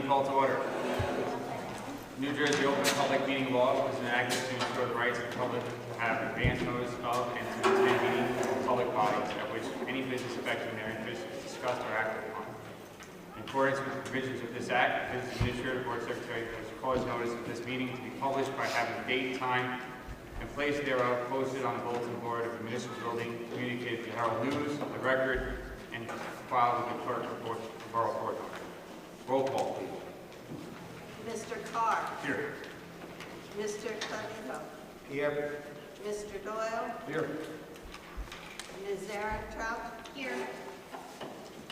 called to order. New Jersey Open Public Meeting Law was enacted to ensure the rights of the public to have advance notice of and to attend meetings of public bodies at which any business affecting their interests is discussed or acted upon. In accordance with the provisions of this Act, the Business Administrator Board Secretary has caused notice of this meeting to be published by having date, time, and place thereof posted on the bulletin board of the municipal building, communicated to Herald News, the Record, and filed with the clerk of the Borough Court. Roll call, please. Mr. Carr. Here. Mr. Clevito. Here. Mr. Doyle. Here. Ms. Ehrentraut. Here.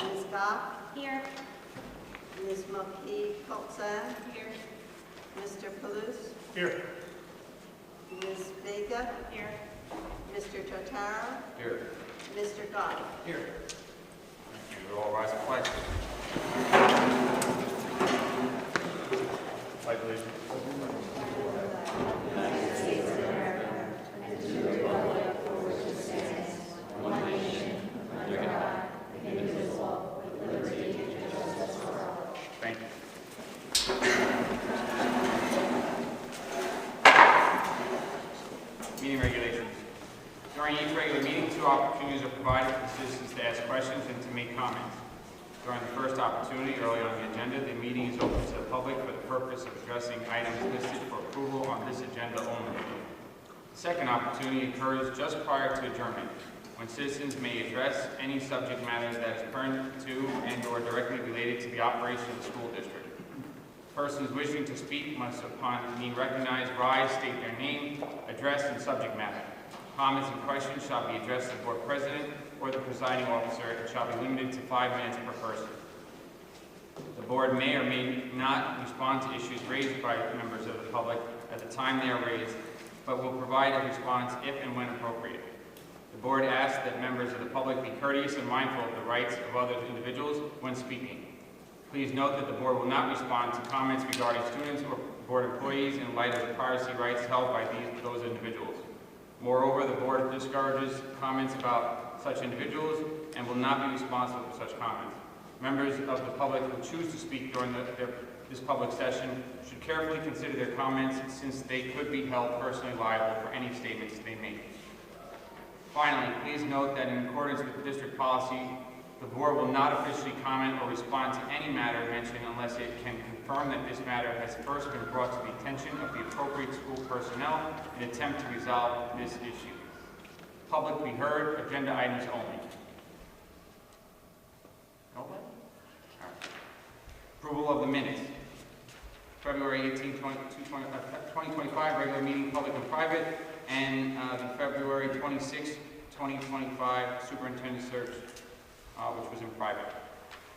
Ms. Goff. Here. Ms. Mulkey-Colson. Here. Mr. Palouse. Here. Ms. Vega. Here. Mr. Totaro. Here. Mr. Goff. Here. Thank you. All rise for pledge. Pledge allegiance. United States of America, and to the republic for which it stands, one nation, under God, indivisible, with liberty and justice for all. Thank you. Meeting regulations. During each regular meeting, 2 opportunities are provided for citizens to ask questions and to make comments. During the first opportunity, early on the agenda, the meeting is open to the public for the purpose of addressing items listed for approval on this agenda only. The second opportunity occurs just prior to adjournment, when citizens may address any subject matter that is pertinent to and/or directly related to the operation of the school district. Persons wishing to speak must, upon being recognized, rise, state their name, address, and subject matter. Comments and questions shall be addressed to the board president or the presiding officer and shall be limited to 5 minutes per person. The board may or may not respond to issues raised by members of the public at the time they are raised, but will provide a response if and when appropriate. The board asks that members of the public be courteous and mindful of the rights of other individuals when speaking. Please note that the board will not respond to comments regarding students or board employees in light of the privacy rights held by those individuals. Moreover, the board discourages comments about such individuals and will not be responsible for such comments. Members of the public who choose to speak during this public session should carefully consider their comments, since they could be held personally liable for any statements they make. Finally, please note that in accordance with district policy, the board will not officially comment or respond to any matter mentioned unless it can confirm that this matter has first been brought to the attention of the appropriate school personnel in an attempt to resolve this issue. Public be heard, agenda items only. Nobody? All right. Approval of the minutes. February 18, 2025, regular meeting, public and private, and the February 26, 2025, superintendent search, which was in private.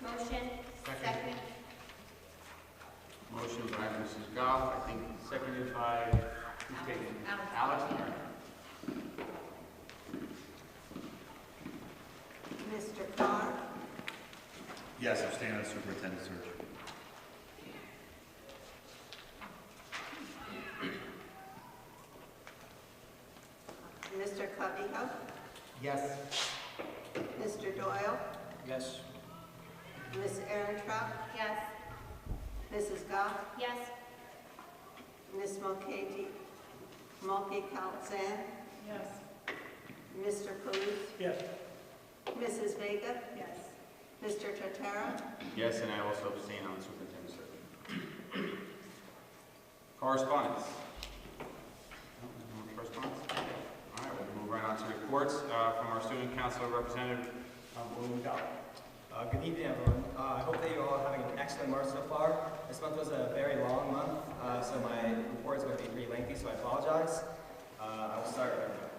Motion. Second. Motion by Mrs. Goff, I think seconded by, who's taking it? Alex. Alex? All right. Mr. Carr. Yes, abstain on superintendent search. Mr. Clevito. Yes. Mr. Doyle. Yes. Ms. Ehrentraut. Yes. Mrs. Goff. Yes. Ms. Mulkey-Colson. Yes. Mr. Palouse. Yes. Mrs. Vega. Yes. Mr. Totaro. Yes, and I also abstain on the superintendent search. Correspondence. No more correspondence? All right, we'll move right on to reports from our student council representative, BOE Regular. Good evening, everyone. I hope that you're all having an excellent March so far. This month was a very long month, so my report is going to be pretty lengthy, so I apologize. I'll start right now.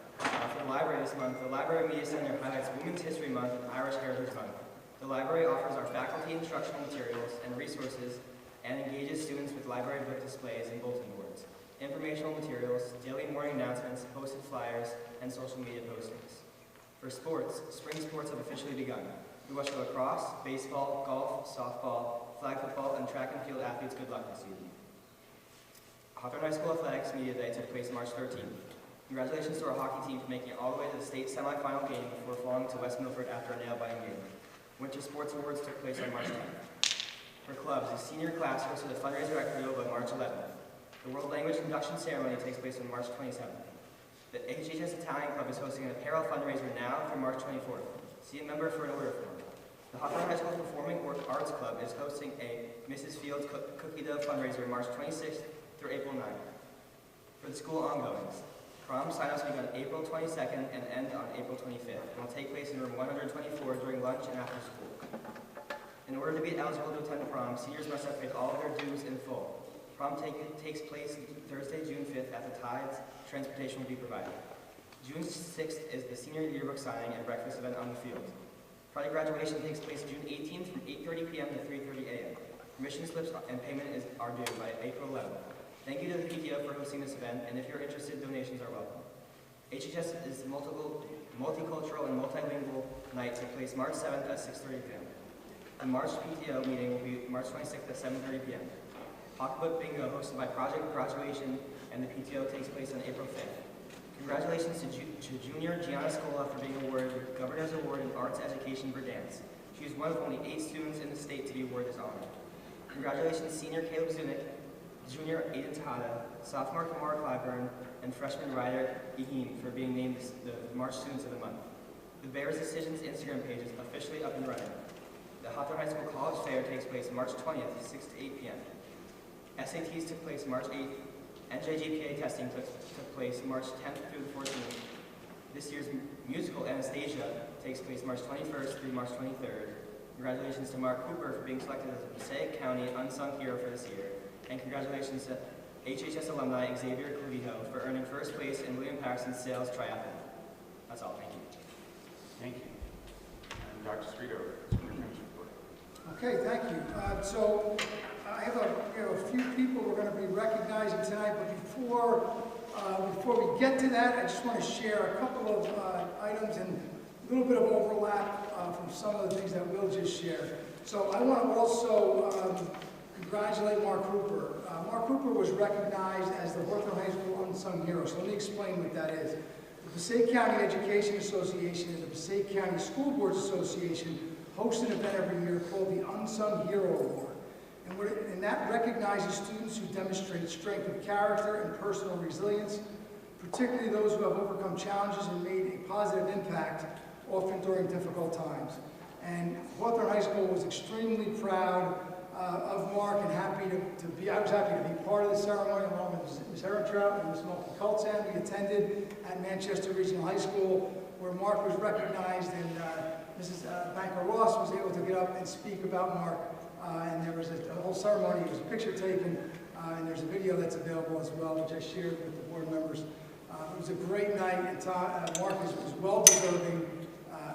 For the library this month, the Library Media Center highlights Women's History Month and Irish Heritage Month. The library offers our faculty instructional materials and resources and engages students with library book displays and bulletin boards, informational materials, daily morning announcements, posted flyers, and social media postings. For sports, spring sports have officially begun. We wish lacrosse, baseball, golf, softball, flag football, and track and field athletes good luck this season. Hawthorne High School Athletics Media Day took place March 13th. Congratulations to our hockey team for making it all the way to the state semifinal game before falling to West Milford after a nail-biting game. Winter Sports Awards took place on March 10th. For clubs, the senior class hosted a fundraiser at Creo on March 11th. The World Language Induction Ceremony takes place on March 27th. The HHS Italian Club is hosting an apparel fundraiser now through March 24th. See a member for an order form. The Hawthorne High School Performing Arts Club is hosting a Mrs. Fields Cookie Dough fundraiser March 26th through April 9th. For the school ongoings, prom sign-ups begin April 22nd and end on April 25th and will take place in room 124 during lunch and after school. In order to be eligible to attend prom, seniors must have paid all of their dues in full. Prom takes place Thursday, June 5th at the Tides. Transportation will be provided. June 6th is the senior yearbook signing and breakfast event on the field. Friday graduation takes place June 18th from 8:30 p.m. to 3:30 a.m. Permission slips and payment are due by April 11th. Thank you to the PTO for hosting this event, and if you're interested, donations are welcome. HHS is multicultural and multilingual night takes place March 7th at 6:30 p.m. The March PTO meeting will be March 26th at 7:30 p.m. Pocketbook Bingo hosted by Project Graduation and the PTO takes place on April 5th. Congratulations to Junior Gianna Scola for being awarded the Governor's Award in Arts Education for Dance. She is one of only 8 students in the state to be awarded this honor. Congratulations Senior Caleb Zunick, Junior Aiden Tata, Sophomore Kamar Clyburn, and Freshman Ryder Eheen for being named the March Students of the Month. The Bears Decisions Instagram page is officially up and running. The Hawthorne High School College Fair takes place March 20th, 6 to 8 p.m. SATs took place March 8th. NJGPA testing took place March 10th through the 14th. This year's musical Anastasia takes place March 21st through March 23rd. Congratulations to Mark Cooper for being selected as a Passaic County Unsung Hero for this year. And congratulations to HHS alumni Xavier Clavijo for earning first place in William Paxton's sales triathlon. That's all. Thank you. Thank you. And Dr. Streeter, superintendent's report. Okay, thank you. So I have a few people we're going to be recognizing tonight, but before we get to that, I just want to share a couple of items and a little bit of overlap from some of the things that Will just shared. So I want to also congratulate Mark Cooper. Mark Cooper was recognized as the Hawthorne High School Unsung Hero. So let me explain what that is. The Passaic County Education Association and the Passaic County School Boards Association host an event every year called the Unsung Hero Award. And that recognizes students who demonstrate strength of character and personal resilience, particularly those who have overcome challenges and made a positive impact, often during difficult times. And Hawthorne High School was extremely proud of Mark and I was happy to be part of the ceremony along with Ms. Herrentrout and Ms. Mulkey-Kultzan. We attended at Manchester Regional High School where Mark was recognized, and Mrs. Banker Ross was able to get up and speak about Mark. And there was a whole ceremony, there was a picture taken, and there's a video that's available as well, which I shared with the board members. It was a great night, and Mark was well deserving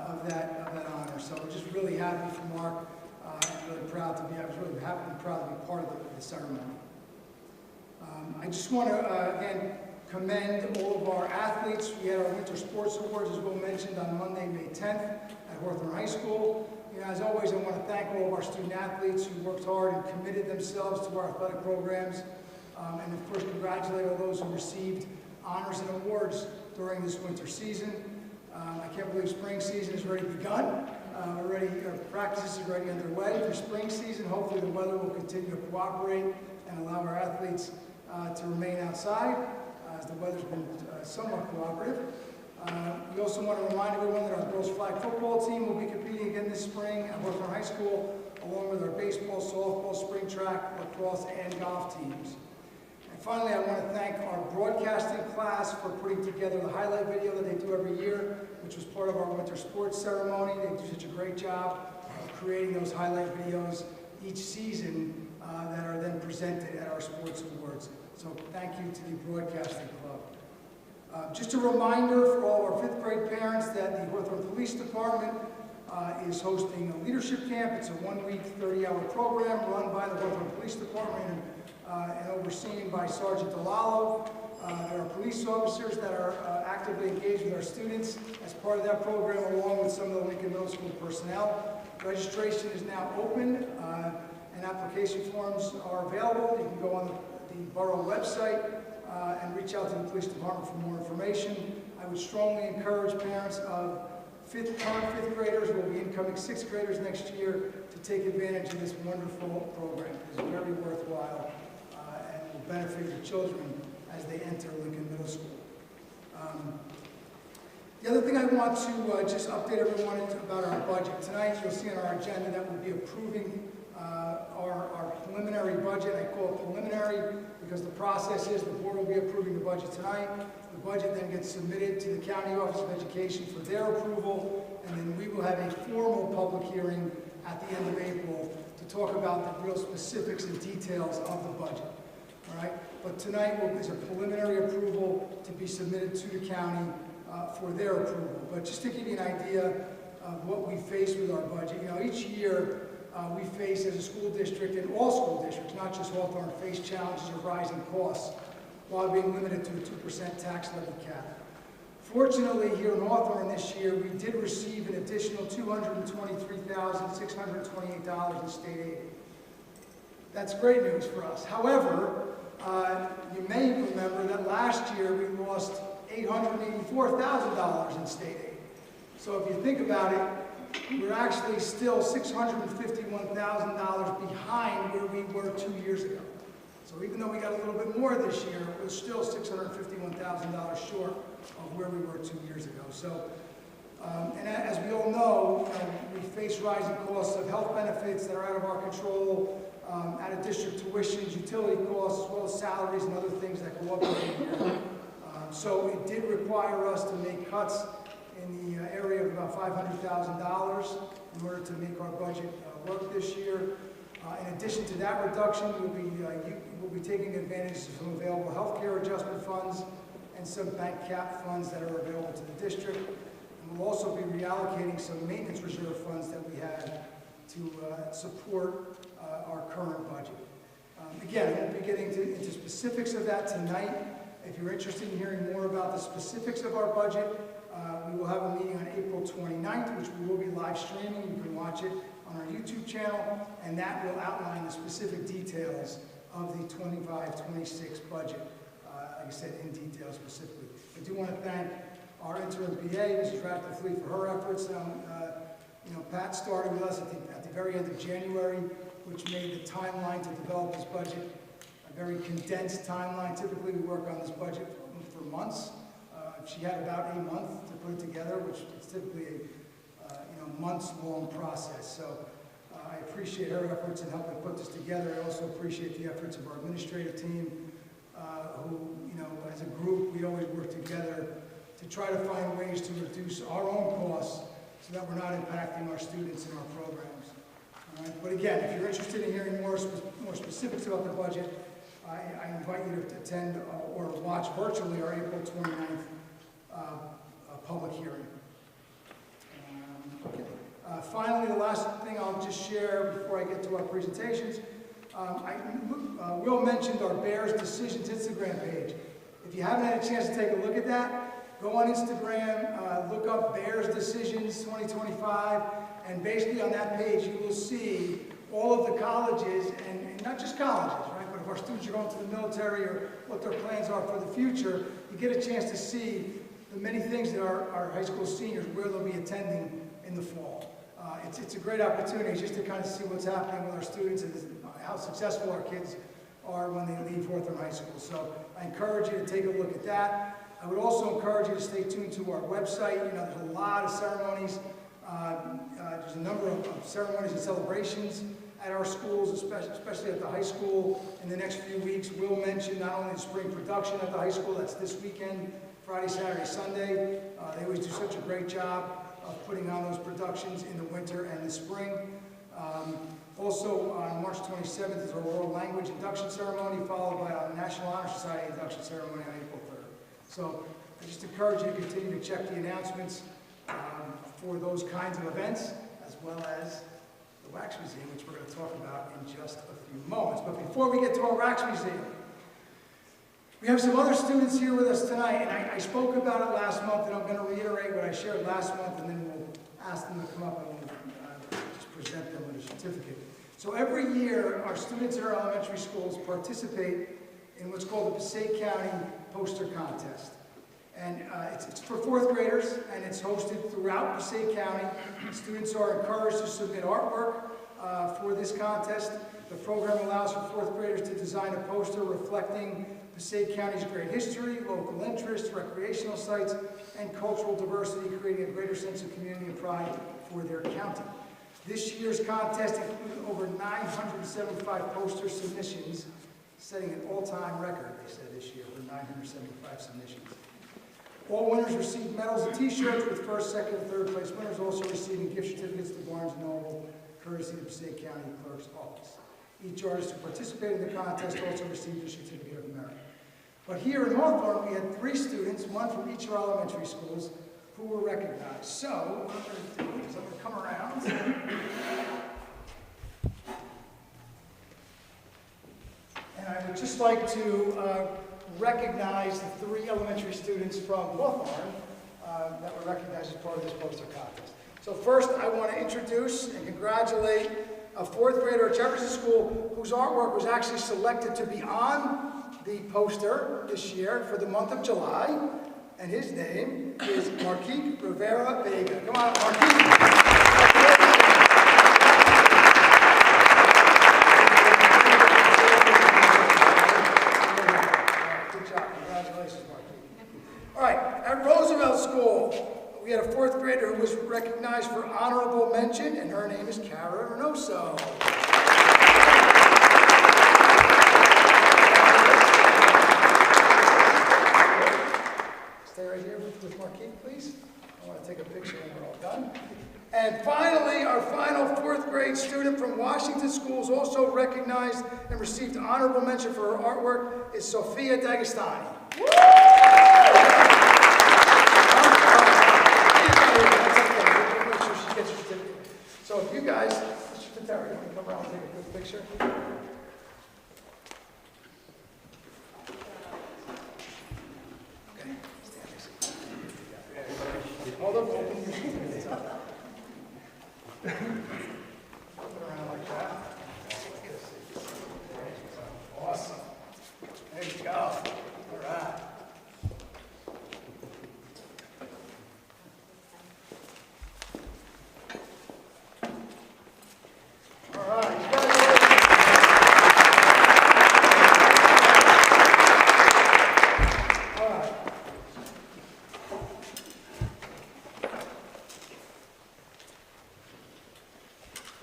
of that honor. So we're just really happy for Mark, and really proud to be, I was really happy and proud to be part of the ceremony. I just want to, again, commend all of our athletes. We had our Winter Sports Awards, as Will mentioned, on Monday, May 10th at Hawthorne High School. As always, I want to thank all of our student athletes who worked hard and committed themselves to our athletic programs. And of course, congratulate all those who received honors and awards during this winter season. I can't believe spring season has already begun. Practices are already underway for spring season. Hopefully the weather will continue to cooperate and allow our athletes to remain outside, as the weather's been somewhat cooperative. We also want to remind everyone that our girls flag football team will be competing again this spring at Hawthorne High School, along with our baseball, softball, spring track, lacrosse, and golf teams. And finally, I want to thank our broadcasting class for putting together the highlight video that they do every year, which was part of our winter sports ceremony. They do such a great job of creating those highlight videos each season that are then presented at our sports awards. So thank you to the Broadcasting Club. Just a reminder for all our 5th grade parents that the Hawthorne Police Department is hosting a leadership camp. It's a 1-week, 30-hour program run by the Hawthorne Police Department and overseen by Sergeant DeLallo. There are police officers that are actively engaged with our students as part of that program, along with some of the Lincoln Middle School personnel. Registration is now open, and application forms are available. You can go on the borough website and reach out to the police department for more information. I would strongly encourage parents of fifth graders will be incoming sixth graders next year to take advantage of this wonderful program. It's very worthwhile and will benefit your children as they enter Lincoln Middle School. The other thing I want to just update everyone is about our budget. Tonight you'll see on our agenda that we'll be approving our preliminary budget. I call it preliminary because the process is the board will be approving the budget tonight. The budget then gets submitted to the County Office of Education for their approval, and then we will have a formal public hearing at the end of April to talk about the real specifics and details of the budget. All right? But tonight is a preliminary approval to be submitted to the county for their approval. But just to give you an idea of what we face with our budget, you know, each year we face as a school district, and all school districts, not just Hawthorne, face challenges of rising costs while being limited to a 2% tax levy cap. Fortunately, here in Hawthorne this year, we did receive an additional $223,628 in state aid. That's great news for us. However, you may remember that last year we lost $884,000 in state aid. So if you think about it, we're actually still $651,000 behind where we were 2 years ago. So even though we got a little bit more this year, we're still $651,000 short of where we were 2 years ago. So, and as we all know, we face rising costs of health benefits that are out of our control, out of district tuitions, utility costs, as well as salaries and other things that go up every year. So it did require us to make cuts in the area of about $500,000 in order to make our budget work this year. In addition to that reduction, we'll be taking advantage of some available health care adjustment funds and some bank cap funds that are available to the district. And we'll also be reallocating some maintenance reserve funds that we have to support our current budget. Again, I won't be getting into specifics of that tonight. If you're interested in hearing more about the specifics of our budget, we will have a meeting on April 29th, which we will be live streaming. You can watch it on our YouTube channel, and that will outline the specific details of the 25-26 budget, like I said, in detail specifically. I do want to thank our interim BA, Mrs. Ratcliffe, for her efforts. You know, Pat started with us at the very end of January, which made the timeline to develop this budget a very condensed timeline. Typically, we work on this budget for months. She had about a month to put it together, which is typically a months-long process. So I appreciate her efforts in helping put this together. I also appreciate the efforts of our administrative team, who, you know, as a group, we always work together to try to find ways to reduce our own costs so that we're not impacting our students and our programs. All right? But again, if you're interested in hearing more specifics about the budget, I invite you to attend or watch virtually our April 29th public hearing. Okay. Finally, the last thing I'll just share before I get to our presentations, Will mentioned our Bears Decisions Instagram page. If you haven't had a chance to take a look at that, go on Instagram, look up Bears Decisions 2025, and basically on that page you will see all of the colleges, and not just colleges, right, but if our students are going to the military or what their plans are for the future, you get a chance to see the many things that our high school seniors, where they'll be attending in the fall. It's a great opportunity just to kind of see what's happening with our students and how successful our kids are when they leave Hawthorne High School. So I encourage you to take a look at that. I would also encourage you to stay tuned to our website. You know, there's a lot of ceremonies. There's a number of ceremonies and celebrations at our schools, especially at the high school in the next few weeks. We'll mention not only the spring production at the high school, that's this weekend, Friday, Saturday, Sunday. They always do such a great job of putting on those productions in the winter and the spring. Also, on March 27th is our World Language Induction Ceremony, followed by our National Honor Society Induction Ceremony on April 3rd. So I just encourage you to continue to check the announcements for those kinds of events, as well as the Wax Museum, which we're going to talk about in just a few moments. But before we get to our Wax Museum, we have some other students here with us tonight, and I spoke about it last month, and I'm going to reiterate what I shared last month, and then we'll ask them to come up and we'll just present them with a certificate. So every year, our students in our elementary schools participate in what's called the Passaic County Poster Contest. And it's for fourth graders, and it's hosted throughout Passaic County. Students are encouraged to submit artwork for this contest. The program allows for fourth graders to design a poster reflecting Passaic County's great history, local interests, recreational sites, and cultural diversity, creating a greater sense of community and pride for their county. This year's contest included over 975 poster submissions, setting an all-time record, they said, this year for 975 submissions. All winners received medals and t-shirts, with first, second, and third place winners also receiving gift certificates to Barnes & Noble, courtesy of the Passaic County Clerk's Office. Each artist who participated in the contest also received a certificate of merit. But here in Hawthorne, we had 3 students, one from each of our elementary schools, who were recognized. So, what I'm going to do is I'm going to come around. And I would just like to recognize the 3 elementary students from Hawthorne that were recognized as part of this poster contest. So first, I want to introduce and congratulate a 4th grader at Jefferson School whose artwork was actually selected to be on the poster this year for the month of July. And his name is Marquise Rivera Vega. Come on, Marquise. We had a 4th grader who was recognized for honorable mention, and her name is Cara Renoso. Stay right here with Marquise, please. I want to take a picture when we're all done. And finally, our final 4th grade student from Washington Schools, also recognized and received honorable mention for her artwork, is Sophia D'Agostani. So if you guys, Mr. Pateri, you can come around and take a quick picture. Okay, stand next. Hold up, open your hands up. Put it around like that. Awesome. There you go. All right.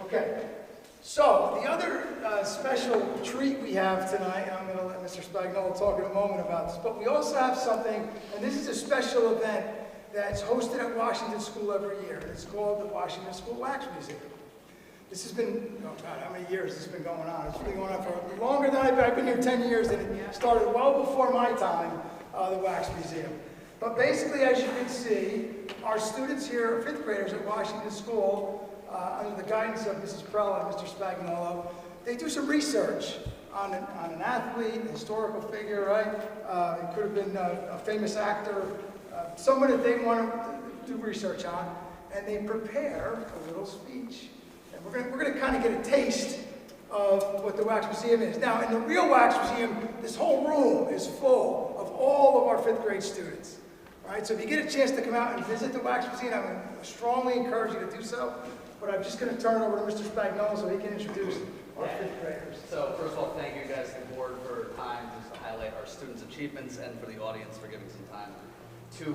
Okay, so the other special treat we have tonight, and I'm going to let Mr. Spagnuolo talk in a moment about this, but we also have something, and this is a special event that's hosted at Washington School every year, and it's called the Washington School Wax Museum. This has been, oh God, how many years has this been going on? It's been going on for longer than I've been here 10 years, and it started well before my time, the Wax Museum. But basically, as you can see, our students here, 5th graders at Washington School, under the guidance of Mrs. Prella and Mr. Spagnuolo, they do some research on an athlete, a historical figure, right? It could have been a famous actor, someone that they want to do research on, and they prepare a little speech. And we're going to kind of get a taste of what the Wax Museum is. Now, in the real Wax Museum, this whole room is full of all of our 5th grade students. Right? So if you get a chance to come out and visit the Wax Museum, I would strongly encourage you to do so. But I'm just going to turn it over to Mr. Spagnuolo so he can introduce our 5th graders. So first of all, thank you guys to the board for time just to highlight our students' achievements, and for the audience for giving some time to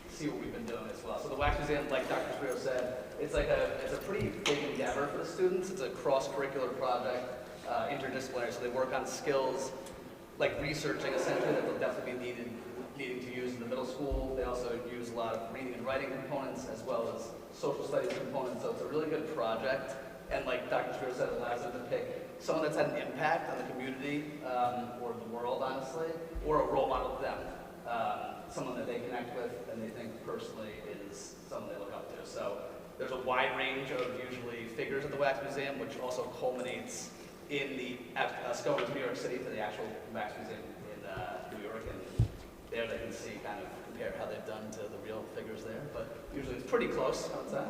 see what we've been doing as well. So the Wax Museum, like Dr. Spiro said, it's a pretty big endeavor for the students. It's a cross-curricular project, interdisciplinary, so they work on skills like researching essentially that they'll definitely be needing to use in the middle school. They also use a lot of reading and writing components as well as social studies components, so it's a really good project. And like Dr. Spiro said, it allows them to pick someone that's had an impact on the community or the world, honestly, or a role model to them. Someone that they connect with and they think personally is someone they look up to. So there's a wide range of usually figures at the Wax Museum, which also culminates in the us going to New York City to the actual Wax Museum in New York, and there they can see kind of compare how they've done to the real figures there, but usually it's pretty close, I would say.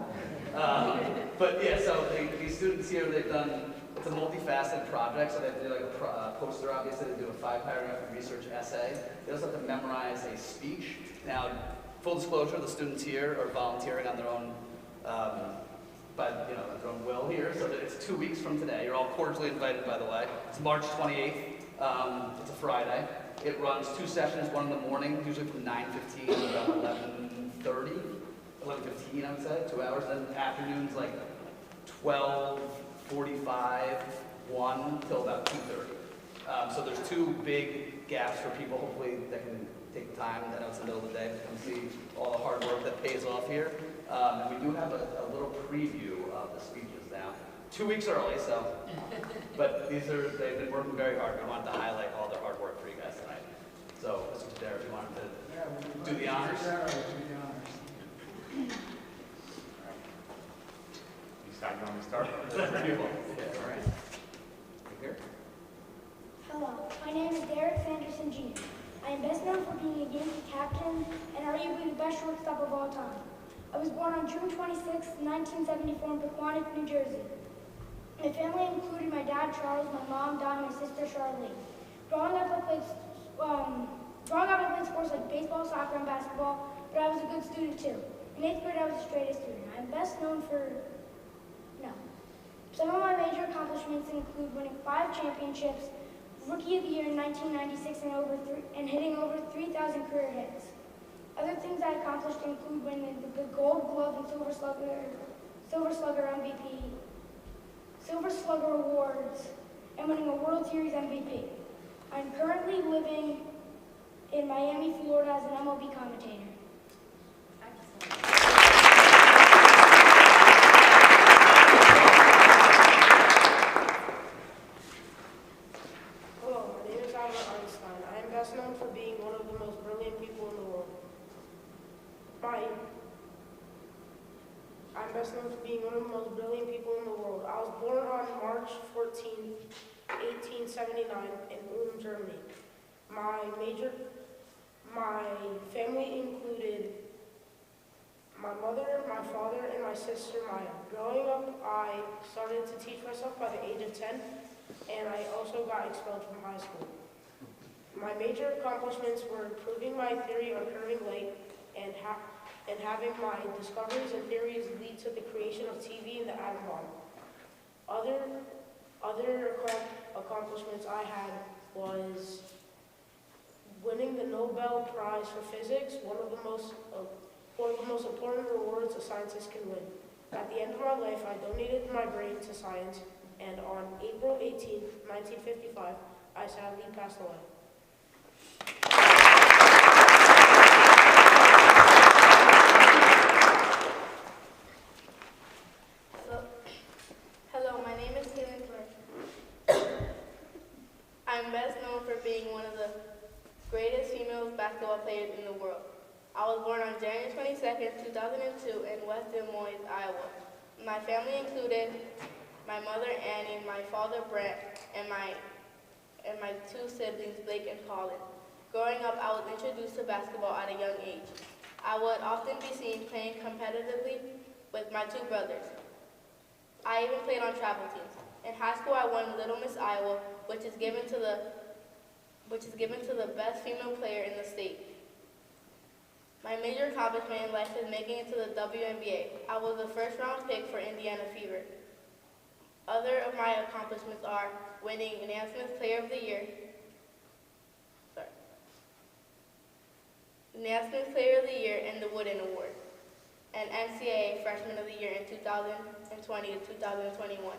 But yeah, so these students here, they've done a It's a multifaceted project, so they have to do like a poster, obviously, they do a 5-paragraph research essay. They also have to memorize a speech. Now, full disclosure, the students here are volunteering on their own, their own will here, so that it's 2 weeks from today. You're all cordially invited, by the way. It's March 28th. It's a Friday. It runs 2 sessions, one in the morning, usually from 9:15 to about 11:30, 11:15, I would say, 2 hours. Then afternoons like 12:45, 1 till about 2:30. So there's 2 big gaps for people, hopefully, that can take the time, and it's the middle of the day, to come see all the hard work that pays off here. And we do have a little preview of the speeches now. 2 weeks early, so, but they've been working very hard. We wanted to highlight all their hard work for you guys tonight. So, Mr. Derek, you wanted to do the honors? You start, you want me to start? All right. Right here. Hello, my name is Derek Sanderson Jr. I am best known for being a Yankee captain and arguably the best shortstop of all time. I was born on June 26, 1974 in Pequannock, New Jersey. My family included my dad, Charles, my mom, Don, and my sister, Charlene. Growing up, I played sports like baseball, soccer, and basketball, but I was a good student too. In 8th grade, I was a straight A student. I am best known for, Some of my major accomplishments include winning 5 championships, Rookie of the Year in 1996, and hitting over 3,000 career hits. Other things I accomplished include winning the Gold Glove and Silver Slugger awards, and winning a World Series MVP. I'm currently living in Miami, Florida as an MLB commentator. Hello, my name is Albert Einstein. I am best known for being one of the most brilliant people in the world. I was born on March 14, 1879 in Ulm, Germany. My family included my mother, my father, and my sister Maya. Growing up, I started to teach myself by the age of 10, and I also got expelled from high school. My major accomplishments were proving my theory on curving light and having my discoveries and theories lead to the creation of TV and the atom bomb. Other accomplishments I had was winning the Nobel Prize for Physics, one of the most important rewards a scientist can win. At the end of my life, I donated my brain to science, and on April 18, 1955, I sadly passed away. Hello, my name is Caitlin Clark. I'm best known for being one of the greatest female basketball players in the world. I was born on January 22nd, 2002 in West Des Moines, Iowa. My family included my mother Annie, my father Brent, and my 2 siblings Blake and Colin. Growing up, I was introduced to basketball at a young age. I would often be seen playing competitively with my 2 brothers. I even played on travel teams. In high school, I won Little Miss Iowa, which is given to the best female player in the state. My major accomplishment in life is making it to the WNBA. I was the first-round pick for Indiana Fever. Other of my accomplishments are winning Naismith Player of the Year, Naismith Player of the Year and the Wooden Award, and NCAA Freshman of the Year in 2020 to 2021.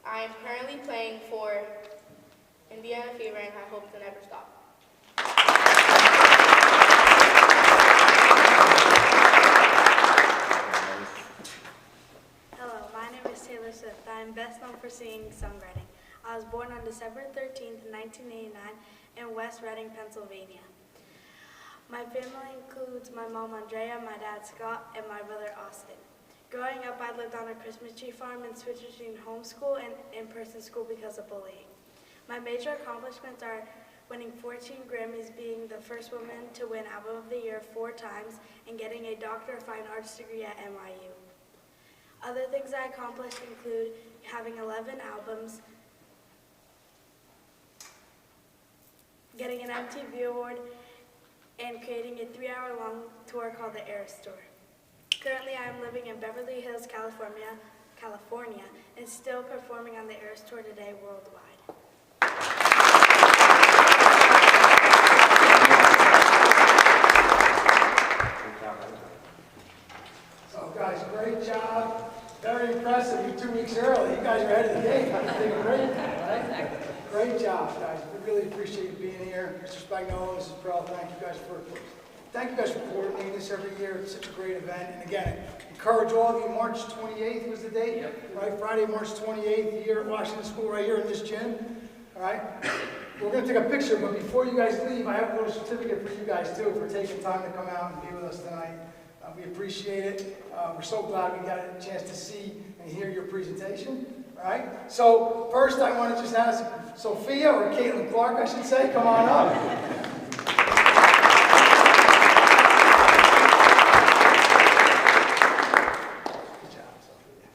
I am currently playing for Indiana Fever and I hope to never stop. Hello, my name is Taylor Swift. I am best known for singing songwriting. I was born on December 13th, 1989 in West Reading, Pennsylvania. My family includes my mom Andrea, my dad Scott, and my brother Austin. Growing up, I lived on a Christmas tree farm and switched between homeschool and in-person school because of bullying. My major accomplishments are winning 14 Grammys, being the first woman to win Album of the Year 4 times, and getting a Doctor of Fine Arts degree at NYU. Other things I accomplished include having 11 albums, getting an MTV award, and creating a 3-hour-long tour called the Eras Tour. Currently, I am living in Beverly Hills, California, and still performing on the Eras Tour today worldwide. So guys, great job. Very impressive. You're 2 weeks early. You guys are ahead of the game. You're doing great, right? Great job, guys. We really appreciate you being here. Mr. Spagnolo, Mrs. Pearl, thank you guys for coordinating this every year. It's such a great event. And again, encourage all of you, March 28th was the date, right? Friday, March 28th, here at Washington School, right here in this gym. All right? We're going to take a picture, but before you guys leave, I have a little certificate for you guys, too, for taking time to come out and be with us tonight. We appreciate it. We're so glad we got a chance to see and hear your presentation. All right? So first, I want to just ask Sophia, or Caitlin Clark, I should say, come on up. Good job, Sophia.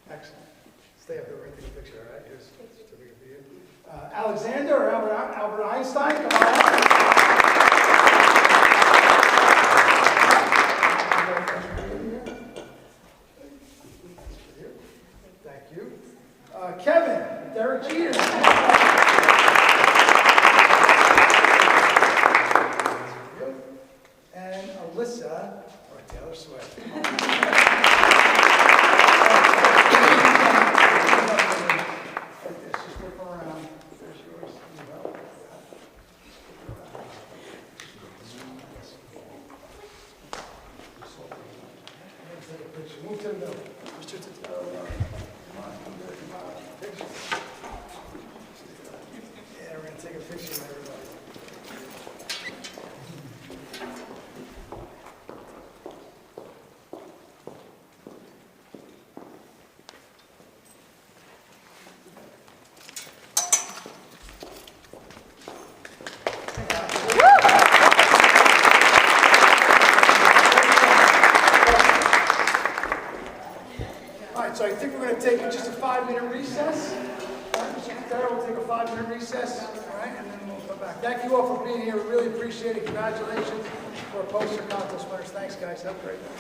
Excellent. Stay up there. We're going to take a picture, all right? Here's a certificate for you. Alexander or Albert Einstein, come on up. Thank you. Kevin, Derek Jeter. And Alyssa, or Taylor Swift. Like this, just flip around. There's yours. Take a picture. Move to the middle. Mr. Tito. Come on. Come on. Picture. Yeah, we're going to take a picture of everybody. So I think we're going to take just a 5-minute recess. All right, Mr. Terrell, we'll take a 5-minute recess, all right, and then we'll come back. Thank you all for being here. We really appreciate it. Congratulations for our poster contest winners. Thanks, guys. Have a great night.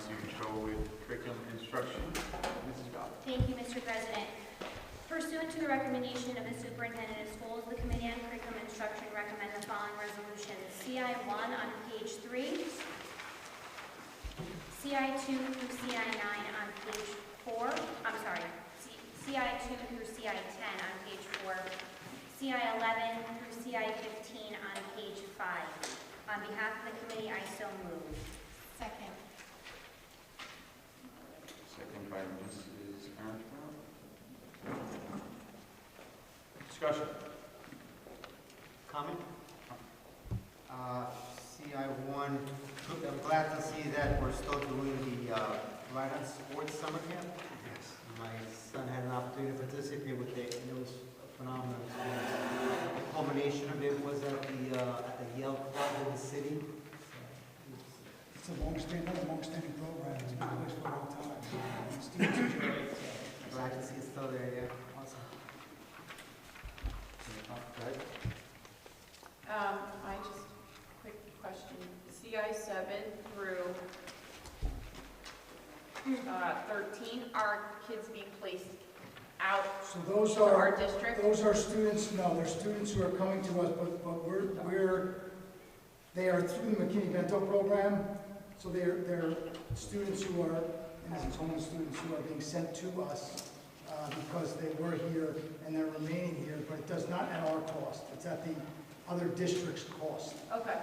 to control with curriculum instruction. Mrs. Goff. Thank you, Mr. President. Pursuant to the recommendation of the superintendent of schools, the Committee on Curriculum Instruction recommend the following resolutions. CI1 on page 3, CI2 through CI9 on page 4, CI2 through CI10 on page 4, CI11 through CI15 on page 5. On behalf of the committee, I so move. Second. Second by Mrs. Armstrong. Discussion. Comment? CI1, I'm glad to see that we're still doing the Ride on Sports Summer Camp. Yes. My son had an opportunity to participate with it, and it was a phenomenal experience. The culmination of it was at the Yale Club in the city. It's a long-standing program. It's been in place for a long time. Students enjoy it. Glad to see it's still there, yeah. Awesome. I just, quick question, CI7 through 13, are kids being placed out So those for our are, district? those are students, no, they're students who are coming to us, but they are through the McKinney-Bento program, so they're students who are, in essence, homeless students who are being sent to us because they were here and they're remaining here, but it does not at our cost. It's at the other district's cost. Okay,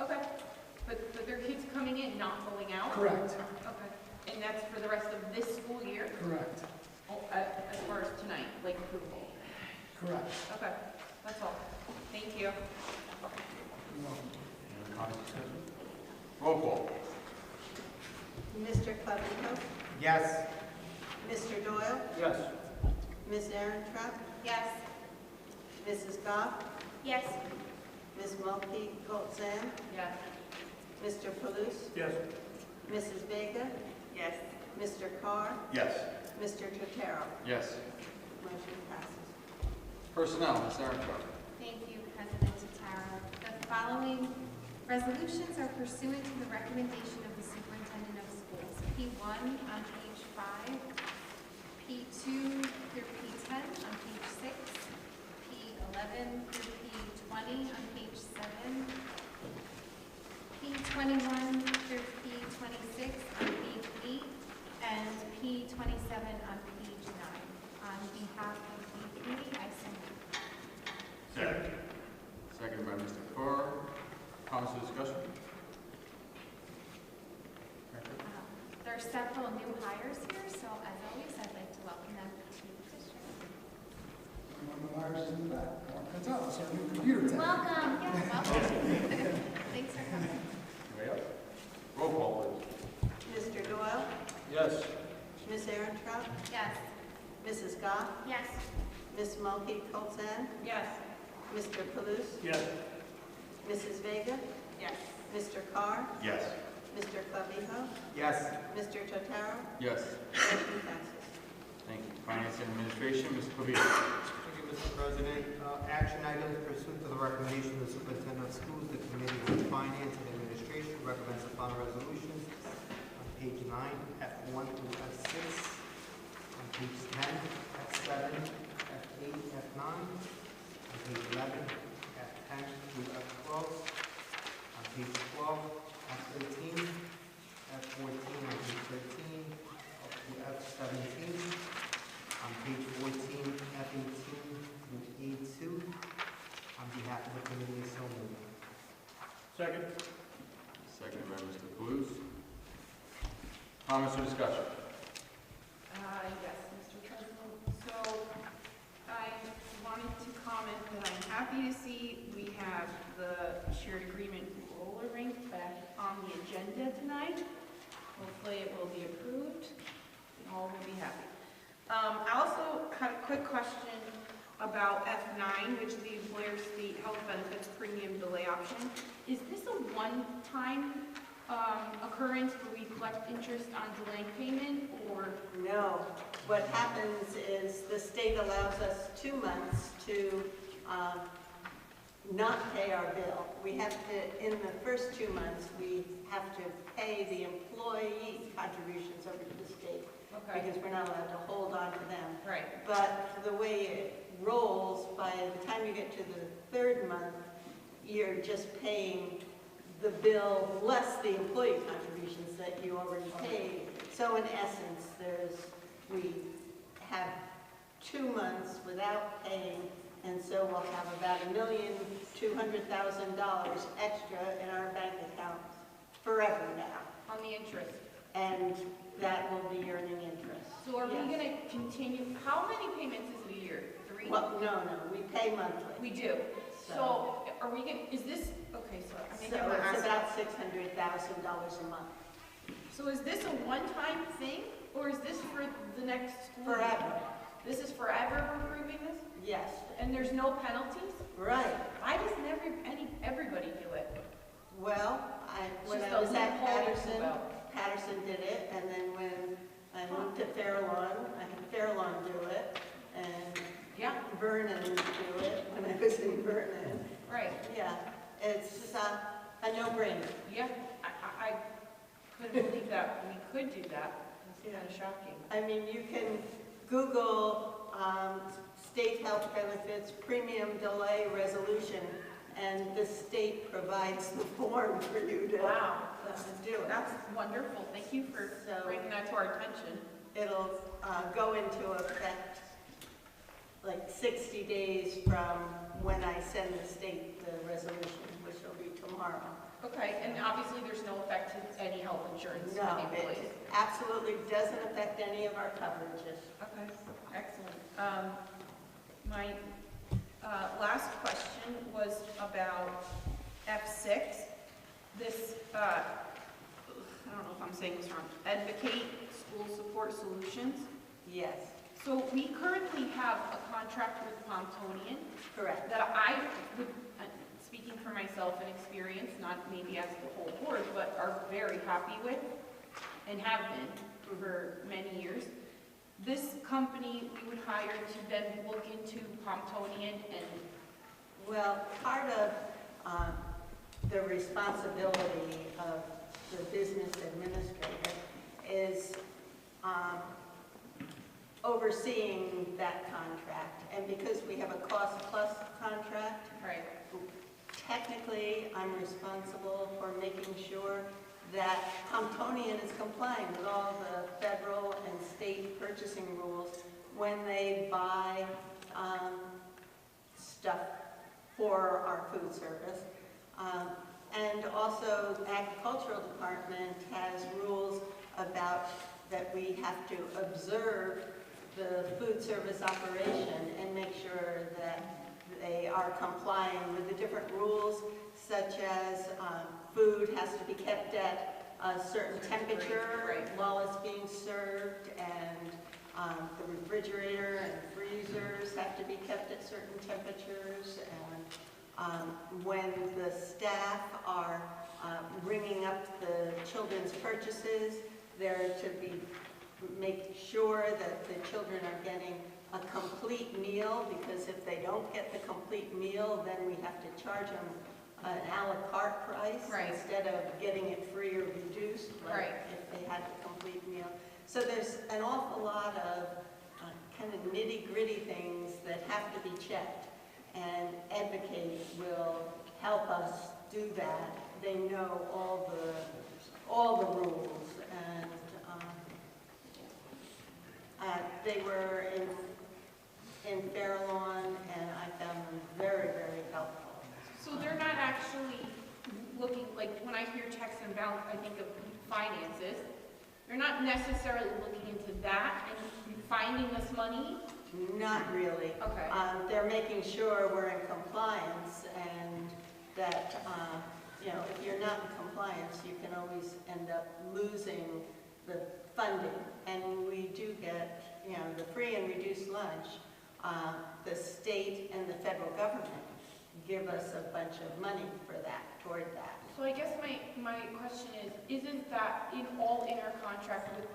okay. But they're kids coming in, not going out? Correct, Okay. And that's for the rest of this school year? correct, Oh, as far as tonight, like approval? correct. Okay, that's all. Thank you. Any comments, discussion? Roll call. Mr. Clavijo? Yes. Mr. Doyle? Yes. Ms. Arentrapp? Yes. Mrs. Goff? Yes. Ms. Mulkey Goldzan? Yes. Mr. Palouse? Yes. Mrs. Vega? Yes. Mr. Carr? Yes. Mr. Totaro? Yes. Motion passes. Personnel, Ms. Armstrong. Thank you, President Totaro. The following resolutions are pursuant to the recommendation of the superintendent of schools. P1 on page 5, P2 through P10 on page 6, P11 through P20 on page 7, P21 through P26 on page 8, and P27 on page 9. On behalf of the committee, I so move. Second. Seconded by Mr. Carr. Comments or discussion? There are several new hires here, so as always, I'd like to welcome them to the district. One of the wires is in the back. Mark Gonzalez, our new computer tech. Welcome. Yeah, welcome. Thanks for coming. Anybody else? Roll call, please. Mr. Doyle? Yes. Ms. Arentrapp? Yes. Mrs. Goff? Yes. Ms. Mulkey Goldzan? Yes. Mr. Palouse? Yes. Mrs. Vega? Yes. Mr. Carr? Yes. Mr. Clavijo? Yes. Mr. Totaro? Yes. Motion passes. Thank you. Finance and Administration, Mr. Covino. Thank you, Mr. President. Action items pursuant to the recommendation of the superintendent of schools, the Committee on Finance and Administration recommends the following resolutions. On page 9, F1 through F6. On page 10, F7, F8, F9. On page 11, F10 through F12. On page 12, F13, F14 on page 13, up to F17. On page 14, F18 through A2. On behalf of the committee, so moved. Second. Seconded by Mr. Palouse. Comments or discussion? Yes, Mr. President. So I wanted to comment that I'm happy to see we have the shared agreement roller rink back on the agenda tonight. Hopefully it will be approved and all will be happy. I also had a quick question about F9, which is the Employer State Health Benefits Premium Delay Option. Is this a one-time occurrence where we collect interest on delaying payment, or? No. What happens is the state allows us 2 months to not pay our bill. We have to, in the first 2 months, we have to pay the employee contributions over to the state. Okay. Because we're not allowed to hold on to them. Right. But the way it rolls, by the time you get to the 3rd month, you're just paying the bill less the employee contributions that you already paid. So in essence, we have 2 months without paying, and so we'll have about $1,200,000 extra in our bank account forever now. On the interest. And that will be earning interest. So are we Yes. going to continue, how many payments is it a year? 3? Well, no, we pay monthly. We do. So are we going to, is this, okay, so I think I'm So gonna it's ask. about $600,000 a month. So is this a one-time thing, or is this for the next school year? Forever. This is forever we're approving this? Yes. And there's no penalties? Right. I just never, everybody do it. Well, when Just I was a at loophole you Patterson, know. Patterson did it, and then when I moved to Fairlawn, I had Fairlawn do it, and Yeah, Vernon do it when I was in Vernon. right. Yeah, it's a no-brainer. Yeah, I couldn't believe that we could do that. It's kind of shocking. I mean, you can Google state health benefits premium delay resolution, and the state provides the form for you to Wow, do it. that's wonderful. Thank you for So- bringing that to our attention. It'll go into effect like 60 days from when I send the state the resolution, which will be tomorrow. Okay, and obviously there's no effect to any health insurance for No, the employees. it absolutely doesn't affect any of our coverages. Okay, excellent. My last question was about F6. This, I don't know if I'm saying this wrong, Advocate School Support Solutions. Yes, So we currently have a contract with Pontonian correct. that I would, speaking for myself and experience, not maybe as the whole board, but are very happy with and have been for many years. This company we would hire to then look into Pontonian and, Well, part of the responsibility of the business administrator is overseeing that contract. And because we have a cost-plus contract, right, technically, I'm responsible for making sure that Pontonian is complying with all the federal and state purchasing rules when they buy stuff for our food service. And also, the agricultural department has rules about that we have to observe the food service operation and make sure that they are complying with the different rules, such as food has to be kept at a certain temperature Right. while it's being served, and the refrigerator and freezers have to be kept at certain temperatures, and when the staff are ringing up the children's purchases, they're to make sure that the children are getting a complete meal, because if they don't get the complete meal, then we have to charge them an a la carte price Right. instead of getting it free or reduced, like Right. if they had the complete meal. So there's an awful lot of kind of nitty-gritty things that have to be checked, and Advocate will help us do that. They know all the rules, and they were in Fairlawn, and I found them very, very helpful. so they're not actually looking, like, when I hear checks and balance, I think of finances. They're not necessarily looking into that and finding us money? Not really. Okay. They're making sure we're in compliance, and that, if you're not in compliance, you can always end up losing the funding. And we do get, the free and reduced lunch. The state and the federal government give us a bunch of money for that, toward that. So I guess my question is, isn't that in our contract with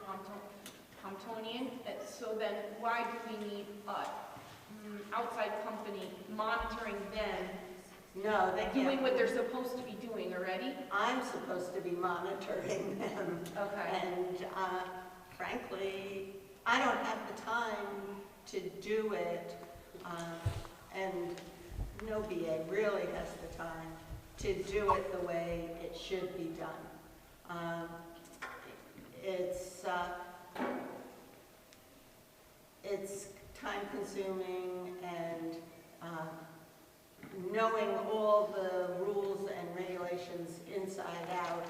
Pontonian? So then why do we need an outside company monitoring them No, they can't. doing what they're supposed to be doing already? I'm supposed to be monitoring them. Okay. And frankly, I don't have the time to do it. And no BA really has the time to do it the way it should be done. It's time consuming, and knowing all the rules and regulations inside out,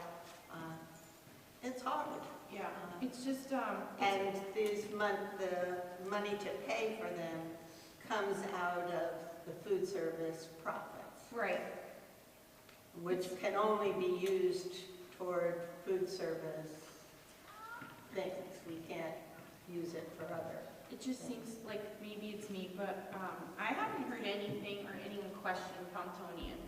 it's hard. Yeah, it's just, And the money to pay for them comes out of the food service profits, right. which can only be used toward food service things. We can't use it for other. It just seems like maybe it's me, but I haven't heard anything or anyone question Pontonian.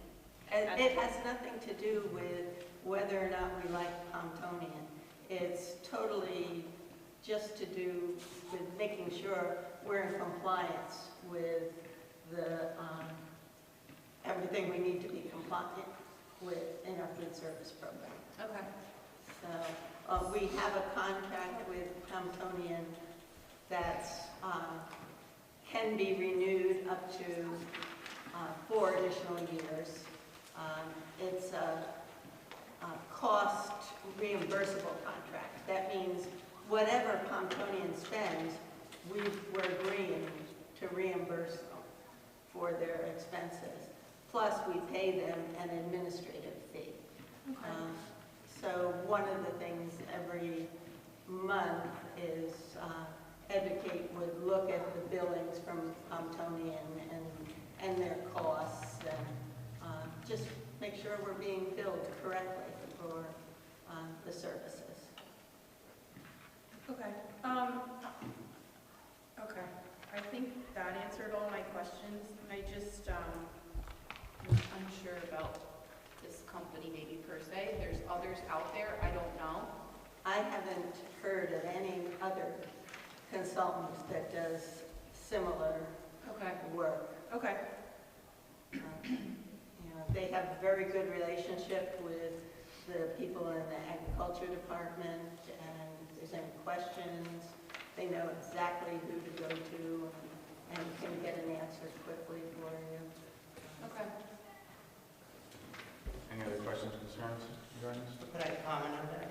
It has nothing to do with whether or not we like Pontonian. It's totally just to do with making sure we're in compliance with the everything we need to be compliant with in our food service program. Okay. So we have a contract with Pontonian that can be renewed up to 4 additional years. It's a cost reimbursable contract. That means whatever Pontonian spends, we're agreeing to reimburse them for their expenses. Plus, we pay them an administrative fee. Okay. So one of the things every month is Educate would look at the billings from Pontonian and their costs, and just make sure we're being billed correctly for the services. Okay. Okay. I think that answered all my questions. I just was unsure about this company maybe per se. There's others out there. I don't know. I haven't heard of any other consultant that does similar work. Okay. They have a very good relationship with the people in the agriculture department, and if there's any questions, they know exactly who to go to and can get an answer quickly for you. Okay. Any other questions, concerns regarding this? Could I comment on that,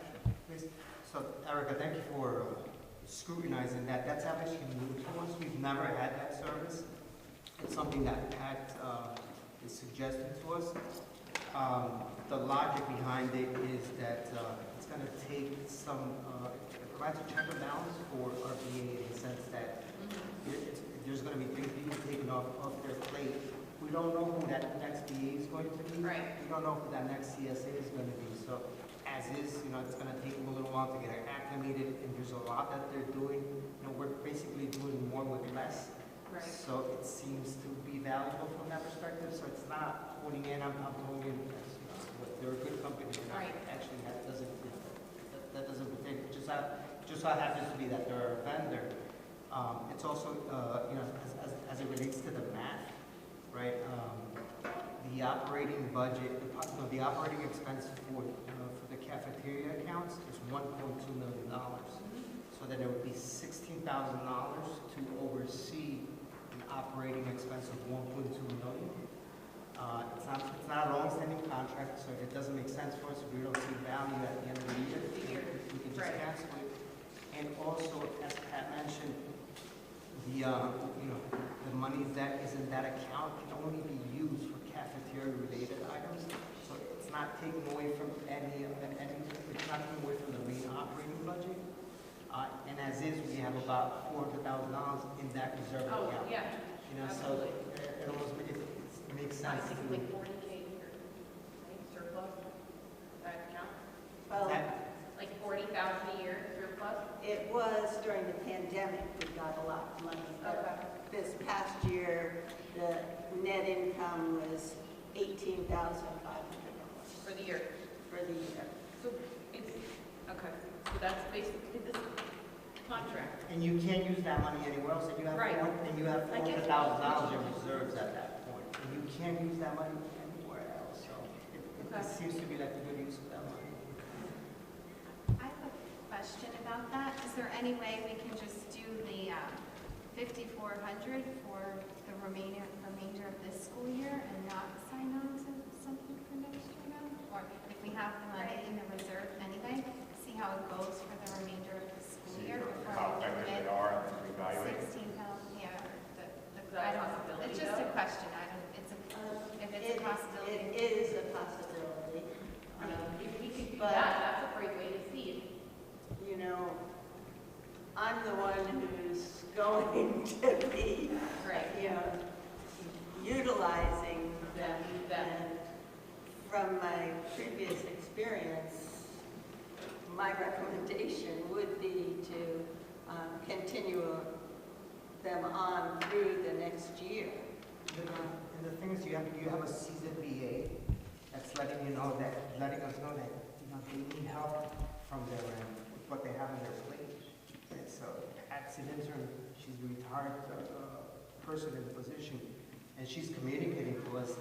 please? So, Erica, thank you for scrutinizing that. That's actually new to us. We've never had that service. It's something that Pat is suggesting to us. The logic behind it is that it's going to take some, it provides a check and balance for our BA in the sense that there's going to be things being taken off their plate. We don't know who that next BA is going to be. Right. We don't know who that next CSA is going to be. So as is, it's going to take them a little while to get acclimated, and there's a lot that they're doing. We're basically doing more with less. Right. So it seems to be valuable from that perspective. So it's not holding in, I'm going in, they're a good company. Right. Actually, that doesn't pertain. Just so happens to be that they're a vendor. It's also, as it relates to the math, right? The operating budget, the operating expense for the cafeteria accounts is $1.2 million. So that it would be $16,000 to oversee an operating expense of $1.2 million. It's not a long-standing contract, so if it doesn't make sense for us, if we don't see value at the end of the year, we can just cancel it. And also, as Pat mentioned, the money that is in that account can only be used for cafeteria-related items. So it's not taken away from it's not taken away from the main operating budget. And as is, we have about $400,000 in that reserve account. Oh, yeah. So it almost makes sense. I think like 40K a year, right? Surplus, that account? Well, Like 40,000 a year surplus? it was during the pandemic we got a lot of money. Okay. This past year, the net income was $18,500 For the year? for the year. So it's, okay, so that's basically this contract. And you can't use that money anywhere else, and you have Right. $400,000 in reserves at that point. And you can't use that money This seems to be like a good use of that money. I have a question about that. Is there any way we can just do the 5,400 for the remainder of this school year and not sign on to something for next year now? Or if we have the money in the reserve anyway, see how it goes for the remainder of the school year before How we effective commit they are and reevaluate. 16,000, yeah. that a possibility, It's just though? a question. I don't, if it's a possibility. It is a possibility. I mean, if we could do But- that, that's a great way to see it. You know, I'm the one who's going to be, Right. you know, utilizing them. Them. And from my previous experience, my recommendation would be to continue them on through the next year. And the thing is, you have a seasoned BA that's letting us know that, they need help from their end with what they have on their plate. And so, as an intern, she's a retired person in the position, and she's communicating to us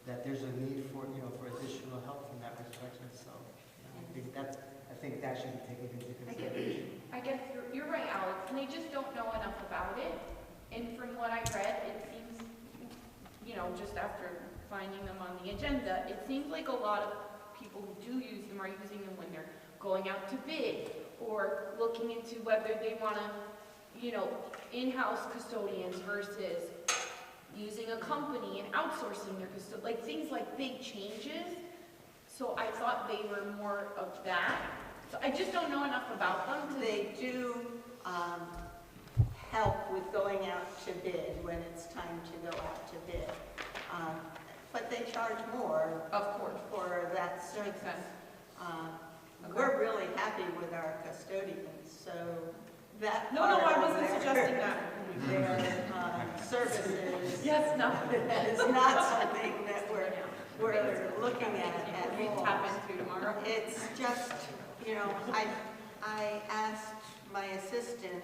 that there's a need for additional help in that respect. And so, I think that should be taken into consideration. I guess you're right, Alex, and they just don't know enough about it. And from what I read, it seems, just after finding them on the agenda, it seems like a lot of people who do use them are using them when they're going out to bid or looking into whether they want to, in-house custodians versus using a company and outsourcing their like things like big changes. So I thought they were more of that. So I just don't know enough about them. They do help with going out to bid when it's time to go out to bid. But they charge more, Of course. for that service. Makes sense. We're really happy with our custodians, so that No, I part of wasn't suggesting that. their services Yes, no. is not something that we're looking at We all. tap into tomorrow. It's just, I asked my assistant,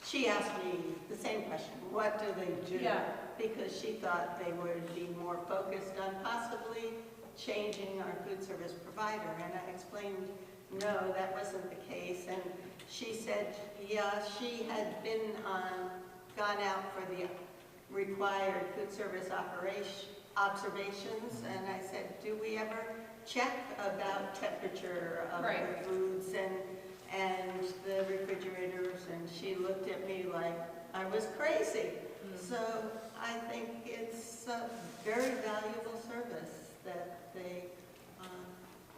she asked me the same question, what do they do? Yeah. Because she thought they would be more focused on possibly changing our food service provider. And I explained, no, that wasn't the case. And she said, yeah, she had gone out for the required food service observations. And I said, do we ever check about temperature of Right. the foods and the refrigerators? And she looked at me like I was crazy. So I think it's a very valuable service that they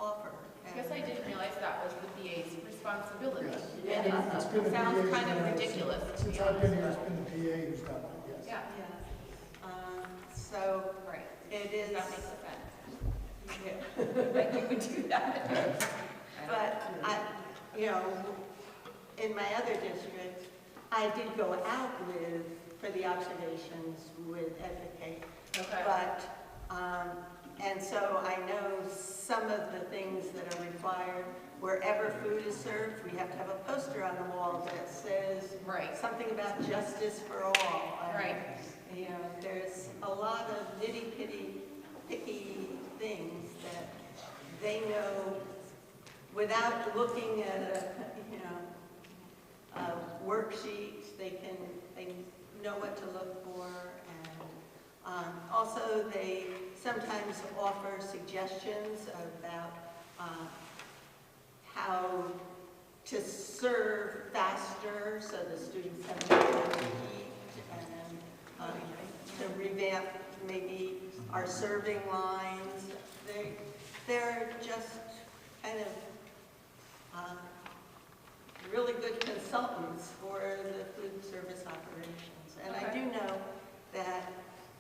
offer. I guess I didn't realize that was the VA's responsibility. Yes. And It's been the it sounds PA's kind of done it. ridiculous, to Since be I've been honest. here, it's been the PA who's done it, yes. Yeah, Yes. So right. it is. That makes sense. Yeah. Like you would do that. But in my other district, I did go out for the observations with Advocate. Okay. But, and so I know some of the things that are required. Wherever food is served, we have to have a poster on the wall that says Right. something about justice for all. Right. There's a lot of nitty-picky things that they know without looking at a worksheet. They know what to look for, and also they sometimes offer suggestions about how to serve faster so the students have more time to eat, and to revamp maybe our serving lines. They're just kind of really good consultants for the food service operations. And I do know that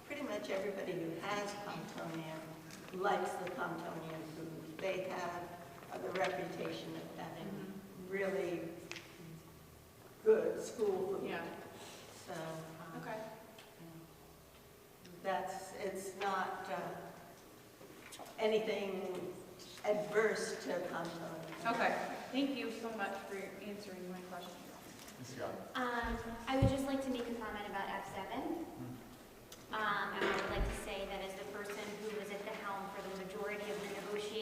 pretty much everybody who has Comptonian likes the Comptonian food. They have the reputation of having really good school food. Yeah. So Okay. it's not anything adverse to Comptonian. Okay. Thank you so much for answering my question. Ms. Young. I would just like to make a comment about F7. And I would like to say that as the person who was at the helm for the majority of the negotiations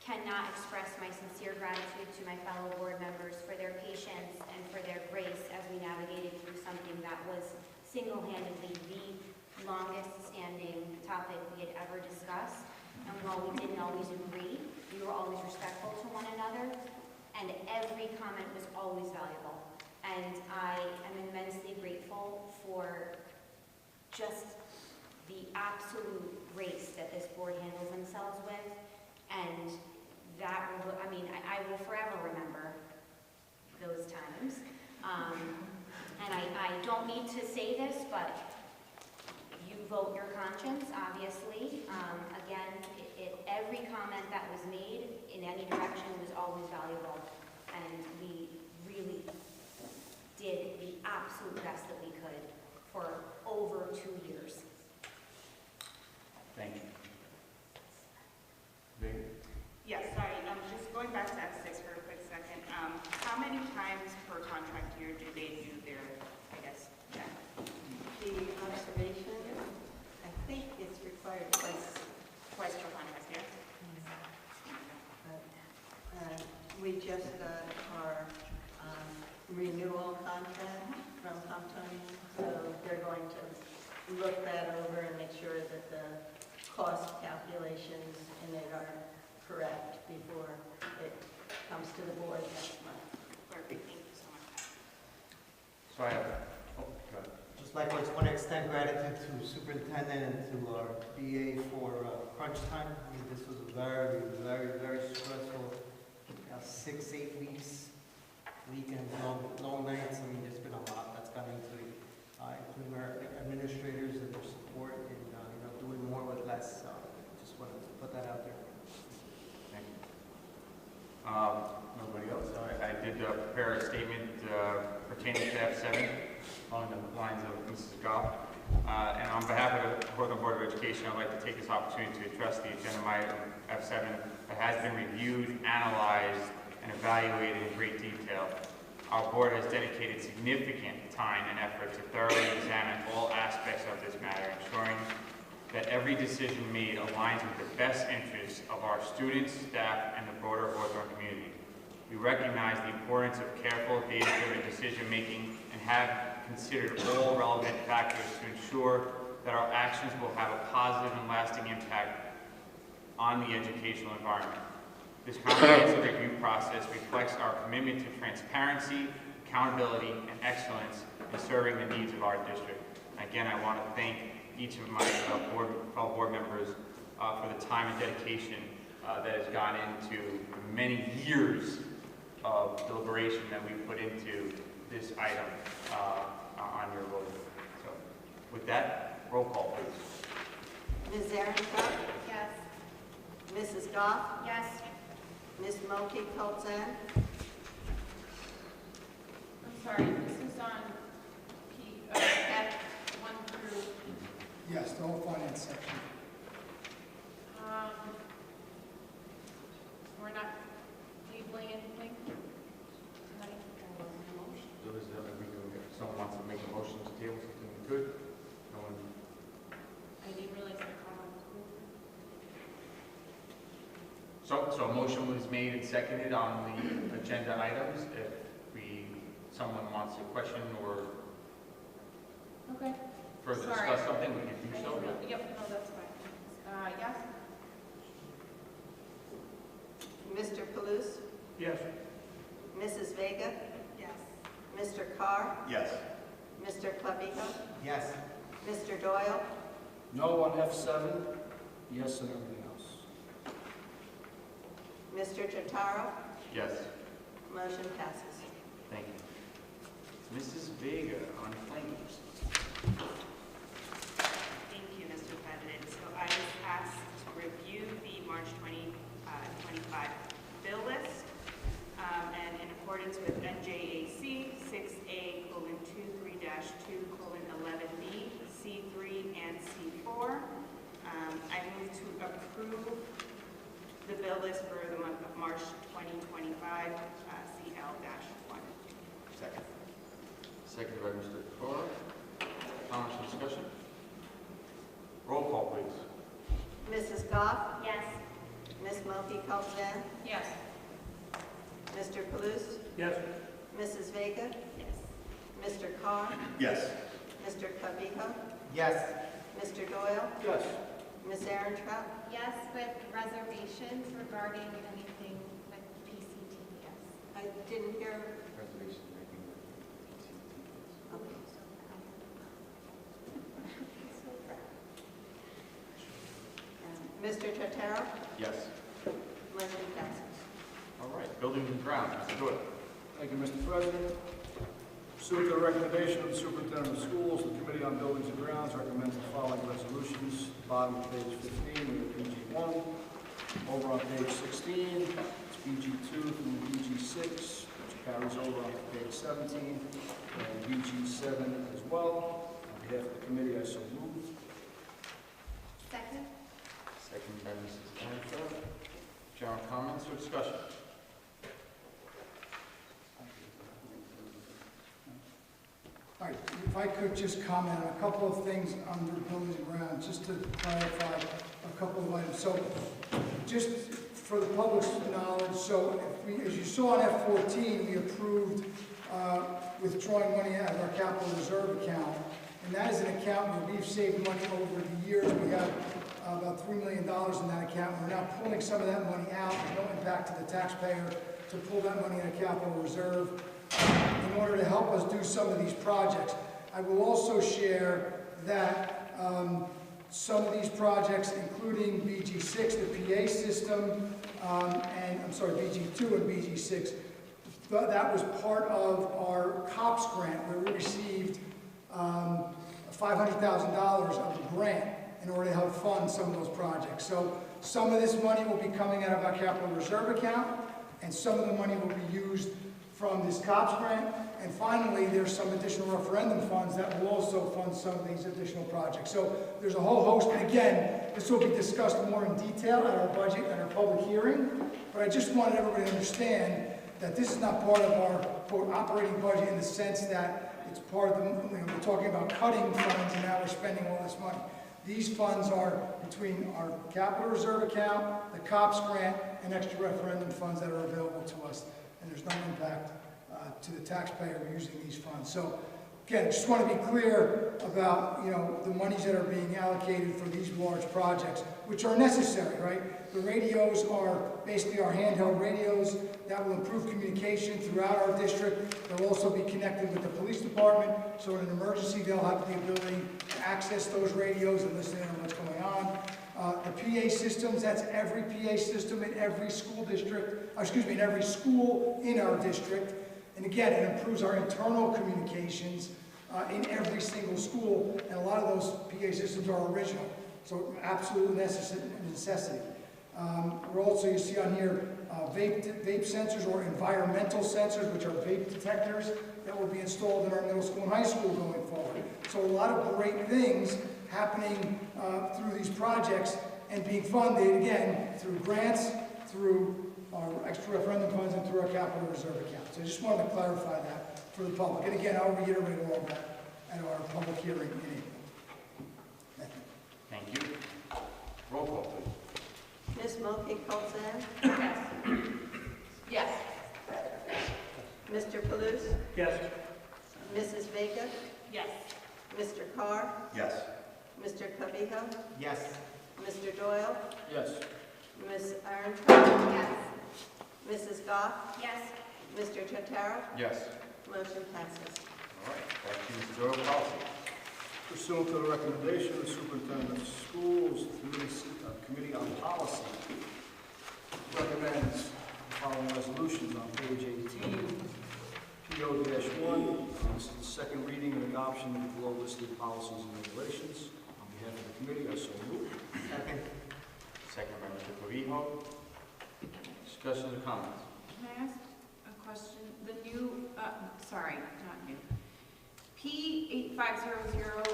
cannot express my sincere gratitude to my fellow board members for their patience and for their grace as we navigated through something that was single-handedly the longest standing topic we had ever discussed. And while we didn't always agree, we were always respectful to one another, and every comment was always valuable. And I am immensely grateful for just the absolute grace that this board handles themselves with, and that will, I mean, I will forever remember those times. And I don't need to say this, but you vote your conscience, obviously. Again, every comment that was made in any direction was always valuable, and we really did the absolute best that we could for over 2 years. Thank you. Vic? Yes, sorry, just going back to F6 for a quick second. How many times per contract year do they do their, I guess, check? The observation, I think it's required twice. Twice per contract year? We just got our renewal contract from Hawthorne, so they're going to look that over and make sure that the cost calculations in it are correct before it comes to the board next month. Perfect, thank you so much. So I have, go ahead. Just likewise, want to extend gratitude to superintendent and to our BA for crunch time. I mean, this was a very, very, very stressful 6-8 weeks, weekends, long nights. I mean, there's been a lot that's gone into it, including our administrators and their support, and doing more with less. Just wanted to put that out there. Thank you. Nobody else? I did prepare a statement pertaining to F7 along the lines of Mrs. Goff. And on behalf of the Hawthorne Board of Education, I'd like to take this opportunity to address the agenda item F7 that has been reviewed, analyzed, and evaluated in great detail. Our board has dedicated significant time and effort to thoroughly examine all aspects of this matter, ensuring that every decision made aligns with the best interests of our students, staff, and the broader Hawthorne community. We recognize the importance of careful, data-driven decision-making and have considered all relevant factors to ensure that our actions will have a positive and lasting impact on the educational environment. This comprehensive review process reflects our commitment to transparency, accountability, and excellence in serving the needs of our district. Again, I want to thank each of my fellow board members for the time and dedication that has gone into many years of deliberation that we put into this item on your vote. So, with that, roll call, please. Ms. Aaroncock? Yes. Mrs. Goff? Yes. Ms. Mulkey-Colzan? I'm sorry, this is on F1 through, Yes, the whole finance section. we're not labeling anything tonight? If someone wants to make a motion to table something, we could. No one. I didn't realize that comment was cool. So a motion was made and seconded on the agenda items. If someone wants to question or Okay. further Sorry. discuss something, we can do so. Yep, no, that's fine. Yes? Mr. Palouse? Yes. Mrs. Vega? Yes. Mr. Carr? Yes. Mr. Clavijo? Yes. Mr. Doyle? No on F7, yes on everything else. Mr. Jotaro? Yes. Motion passes. Thank you. Mrs. Vega on claims. Thank you, Mr. President. So I was asked to review the March 2025 bill list, and in accordance with NJAC 6A:23-2:11B, C3, and C4, I move to approve the bill list for the month of March 2025, CL-1. Second. Seconded by Mr. Carr. Comments or discussion? Roll call, please. Mrs. Goff? Yes. Ms. Milky Colzan? Yes. Mr. Palouse? Yes. Mrs. Vega? Yes. Mr. Carr? Yes. Mr. Clavijo? Yes. Mr. Doyle? Yes. Ms. Aaron-Trout? Yes, with reservations regarding anything with PCTS. I didn't hear. Mr. Totaro? Yes. Motion passes. All right, buildings and grounds, Mr. Doyle. Thank you, Mr. President. Pursuant to the recommendation of the superintendent of schools, the Committee on Buildings and Grounds recommends the following resolutions. Bottom of page 15, we have BG1. Over on page 16, it's BG2 through BG6, which carries over onto page 17, and BG7 as well. On behalf of the committee, I so move. Second? Second by Mrs. Aaron. General comments or discussion? All right, if I could just comment on a couple of things under buildings and grounds, just to clarify a couple of items. So, just for the public's knowledge, so if we, as you saw on F14, we approved withdrawing money out of our capital reserve account, and that is an account where we've saved money over the years. We have about $3 million in that account. We're now pulling some of that money out. There's no impact to the taxpayer to pull that money in a capital reserve in order to help us do some of these projects. I will also share that some of these projects, including BG6, the PA system, BG2 and BG6, that was part of our COPS grant where we received $500,000 of a grant in order to help fund some of those projects. So some of this money will be coming out of our capital reserve account, and some of the money will be used from this COPS grant. And finally, there's some additional referendum funds that will also fund some of these additional projects. So there's a whole host, and again, this will be discussed more in detail at our budget and our public hearing, but I just wanted everybody to understand that this is not part of our, quote, operating budget in the sense that it's part of the, we're talking about cutting funds and now we're spending all this money. These funds are between our capital reserve account, the COPS grant, and extra referendum funds that are available to us, and there's no impact to the taxpayer using these funds. So, again, just want to be clear about, the monies that are being allocated for these large projects, which are necessary, right? The radios are basically our handheld radios that will improve communication throughout our district. They'll also be connected with the police department, so in an emergency, they'll have the ability to access those radios and listen in on what's going on. The PA systems, that's every PA system in every school district, in every school in our district. And again, it improves our internal communications in every single school, and a lot of those PA systems are original, so absolute necessity. We're also, you see on here, vape sensors or environmental sensors, which are vape detectors that will be installed in our middle school and high school going forward. So a lot of great things happening through these projects and being funded, again, through grants, through our extra referendum funds, and through our capital reserve account. So I just wanted to clarify that for the public. And again, I'll reiterate all of that at our public hearing in April. Thank you. Thank you. Roll call, please. Ms. Milky Colzan? Yes. Mr. Palouse? Yes. Mrs. Vega? Yes. Mr. Carr? Yes. Mr. Clavijo? Yes. Mr. Doyle? Yes. Ms. Aaron-Trout? Yes. Mrs. Goff? Yes. Mr. Totaro? Yes. Motion passes. All right, back to Mr. Doyle, policy. Pursuant to the recommendation of the superintendent of schools, the Committee on Policy recommends the following resolutions on page 18. PO-1, this is the second reading and adoption of the below listed policies and regulations. On behalf of the committee, I so move. Second. Second by Mr. Clavijo. Discussions or comments? Can I ask a question? The new, sorry, not new. P8500,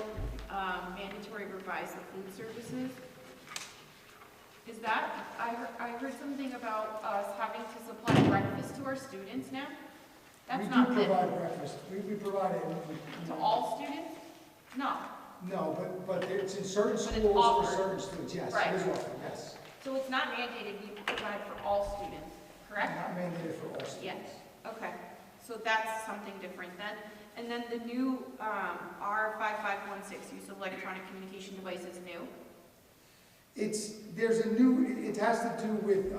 mandatory revised food services. Is that, I heard something about us having to supply breakfast to our students now? That's not We do provide breakfast. We provide it. to all students? No. No, but it's in certain But it's schools for offered. certain students, yes. Right. It is offered, yes. So it's not mandated, provide for all students, correct? Not mandated for all students. Yes, okay, so that's something different then. And then the new R5516, use of electronic communication devices, new? There's a new, it has to do with,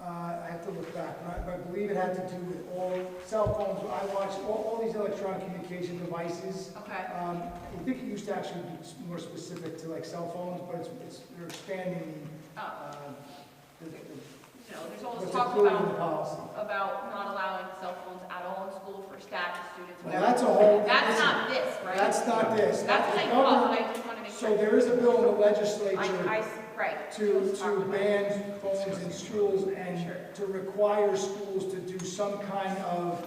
I have to look back, but I believe it had to do with all cell phones. I watched all these electronic communication devices. Okay. I think it used to actually be more specific to like cell phones, but they're expanding There's always what's talk included in the policy. about not allowing cell phones at all in school for staff, students, Well, whatever. that's a whole. That's not this, right? That's not this. That's what I thought, but I just want to make sure. So there is a bill in the legislature Right. to ban phones in schools and Sure. to require schools to do some kind of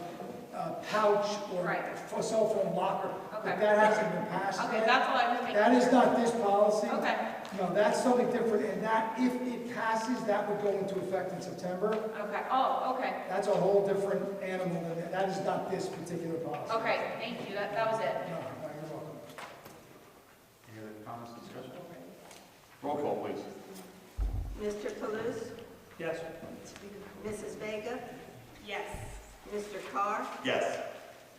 pouch or a cell phone locker. Okay. But that hasn't been passed Okay, yet. that's all I was making That is sure. not this policy. Okay, No, that's something different, and that, if it passes, that would go into effect in September. okay, oh, okay, That's a whole different animal than that. That is not this particular policy. okay, thank you, that was it. No, you're welcome. Any other comments, discussion? Roll call, please. Mr. Kalous? Yes. Mrs. Vega? Yes. Mr. Carr? Yes.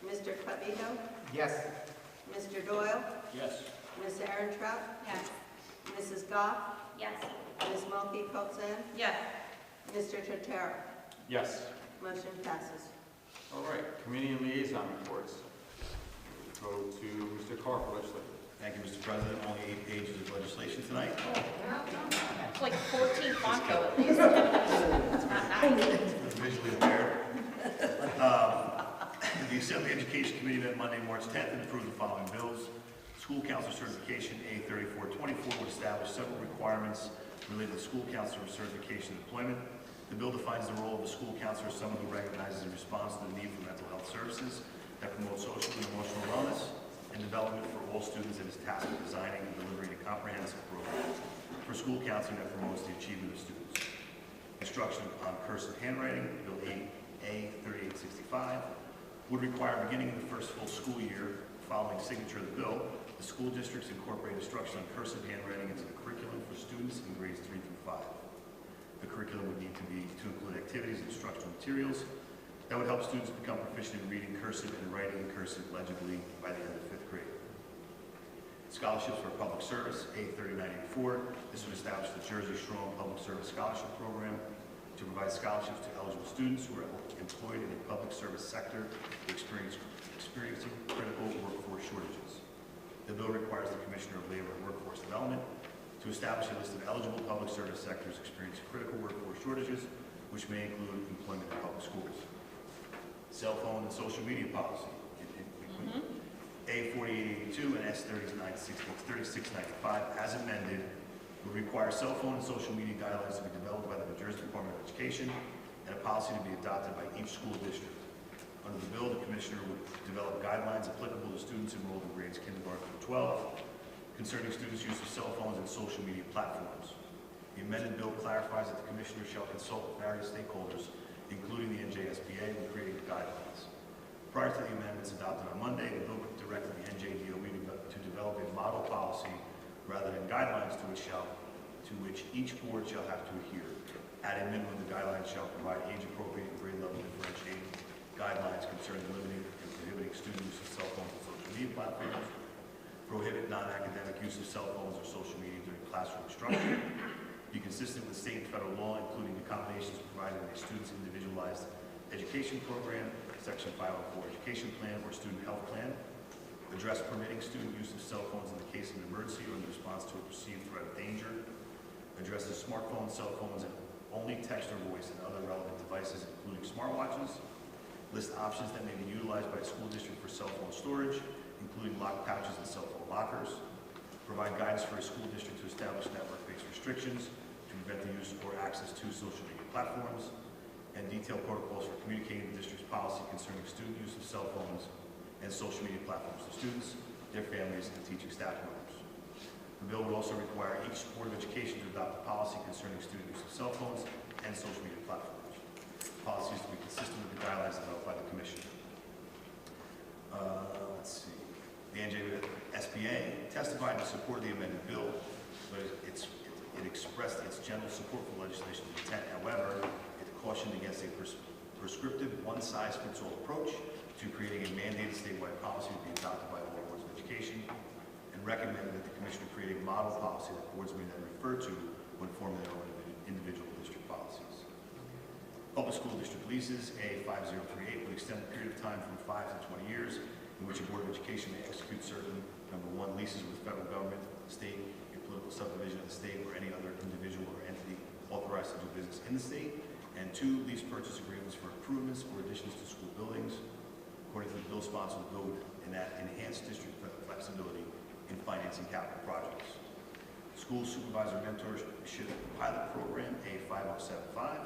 Mr. Pavito? Yes. Mr. Doyle? Yes. Ms. Aarontrout? Yes. Mrs. Goff? Yes. Ms. Mulkey Coxan? Yes. Mr. Totaro? Yes. Motion passes. All right, committee and liaison reports. Go to Mr. Carr for legislative. Thank you, Mr. President. Only 8 pages of legislation tonight. It's like 14 Fonto at least. It's not nice. Visually impaired. The Assembly Education Committee met Monday, March 10th, and approved the following bills. School counselor certification A3424 would establish several requirements related to school counselor certification and employment. The bill defines the role of the school counselor as someone who recognizes and responds to the need for mental health services that promote social and emotional wellness and development for all students, and is tasked with designing and delivering a comprehensive program for school counseling that promotes the achievement of students. Instruction on cursive handwriting, Bill A3865, would require beginning in the first full school year following signature of the bill, the school districts incorporate instruction on cursive handwriting into the curriculum for students in grades 3 through 5. The curriculum would need to include activities and instructional materials that would help students become proficient in reading cursive and writing in cursive legibly by the end of 5th grade. Scholarships for public service, A3984. This would establish the Jersey Strong Public Service Scholarship Program to provide scholarships to eligible students who are employed in the public service sector experiencing critical workforce shortages. The bill requires the Commissioner of Labor and Workforce Development to establish a list of eligible public service sectors experiencing critical workforce shortages, which may include employment in public schools. Cell phone and social media policy, A4882 and S3695 as amended would require cell phone and social media guidelines to be developed by the New Jersey Department of Education and a policy to be adopted by each school district. Under the bill, the Commissioner would develop guidelines applicable to students enrolled in grades kindergarten through 12 concerning students' use of cell phones and social media platforms. The amended bill clarifies that the Commissioner shall consult with various stakeholders, including the NJSBA, when creating the guidelines. Prior to the amendments adopted on Monday, the bill directed the NJDOE to develop a model policy rather than guidelines to which each board shall have to adhere. At a minimum, the guidelines shall provide age-appropriate and grade-level differentiating guidelines concerning limiting and prohibiting student use of cell phones and social media platforms, prohibit non-academic use of cell phones or social media during classroom instruction, be consistent with state and federal law, including accommodations provided in a student's individualized education program, Section 504 Education Plan or Student Health Plan, address permitting student use of cell phones in the case of an emergency or in response to a perceived threat of danger, addresses smartphones, cell phones, and only text or voice and other relevant devices, including smartwatches, list options that may be utilized by a school district for cell phone storage, including lock pouches and cell phone lockers, provide guidance for a school district to establish network-based restrictions to prevent the use or access to social media platforms, and detailed protocols for communicating the district's policy concerning student use of cell phones and social media platforms to students, their families, and teaching staff members. The bill would also require each Board of Education to adopt a policy concerning student use of cell phones and social media platforms. Policies to be consistent with the guidelines developed by the Commission. Let's see. The NJSBA testified in support of the amended bill, but it it expressed its general support for legislation's intent. However, it cautioned against a prescriptive one-size-fits-all approach to creating a mandated statewide policy to be adopted by all boards of education, and recommended that the Commissioner create a model policy that boards may then refer to when forming their own individual district policies. Public school district leases, A5038, would extend the period of time from 5 to 20 years in which a Board of Education may execute certain, number one, leases with federal government, state, a political subdivision of the state, or any other individual or entity authorized to do business in the state, and two, lease purchase agreements for improvements or additions to school buildings. According to the bill sponsor, the bill would enhance district flexibility in financing capital projects. School supervisor mentorship pilot program, A5075,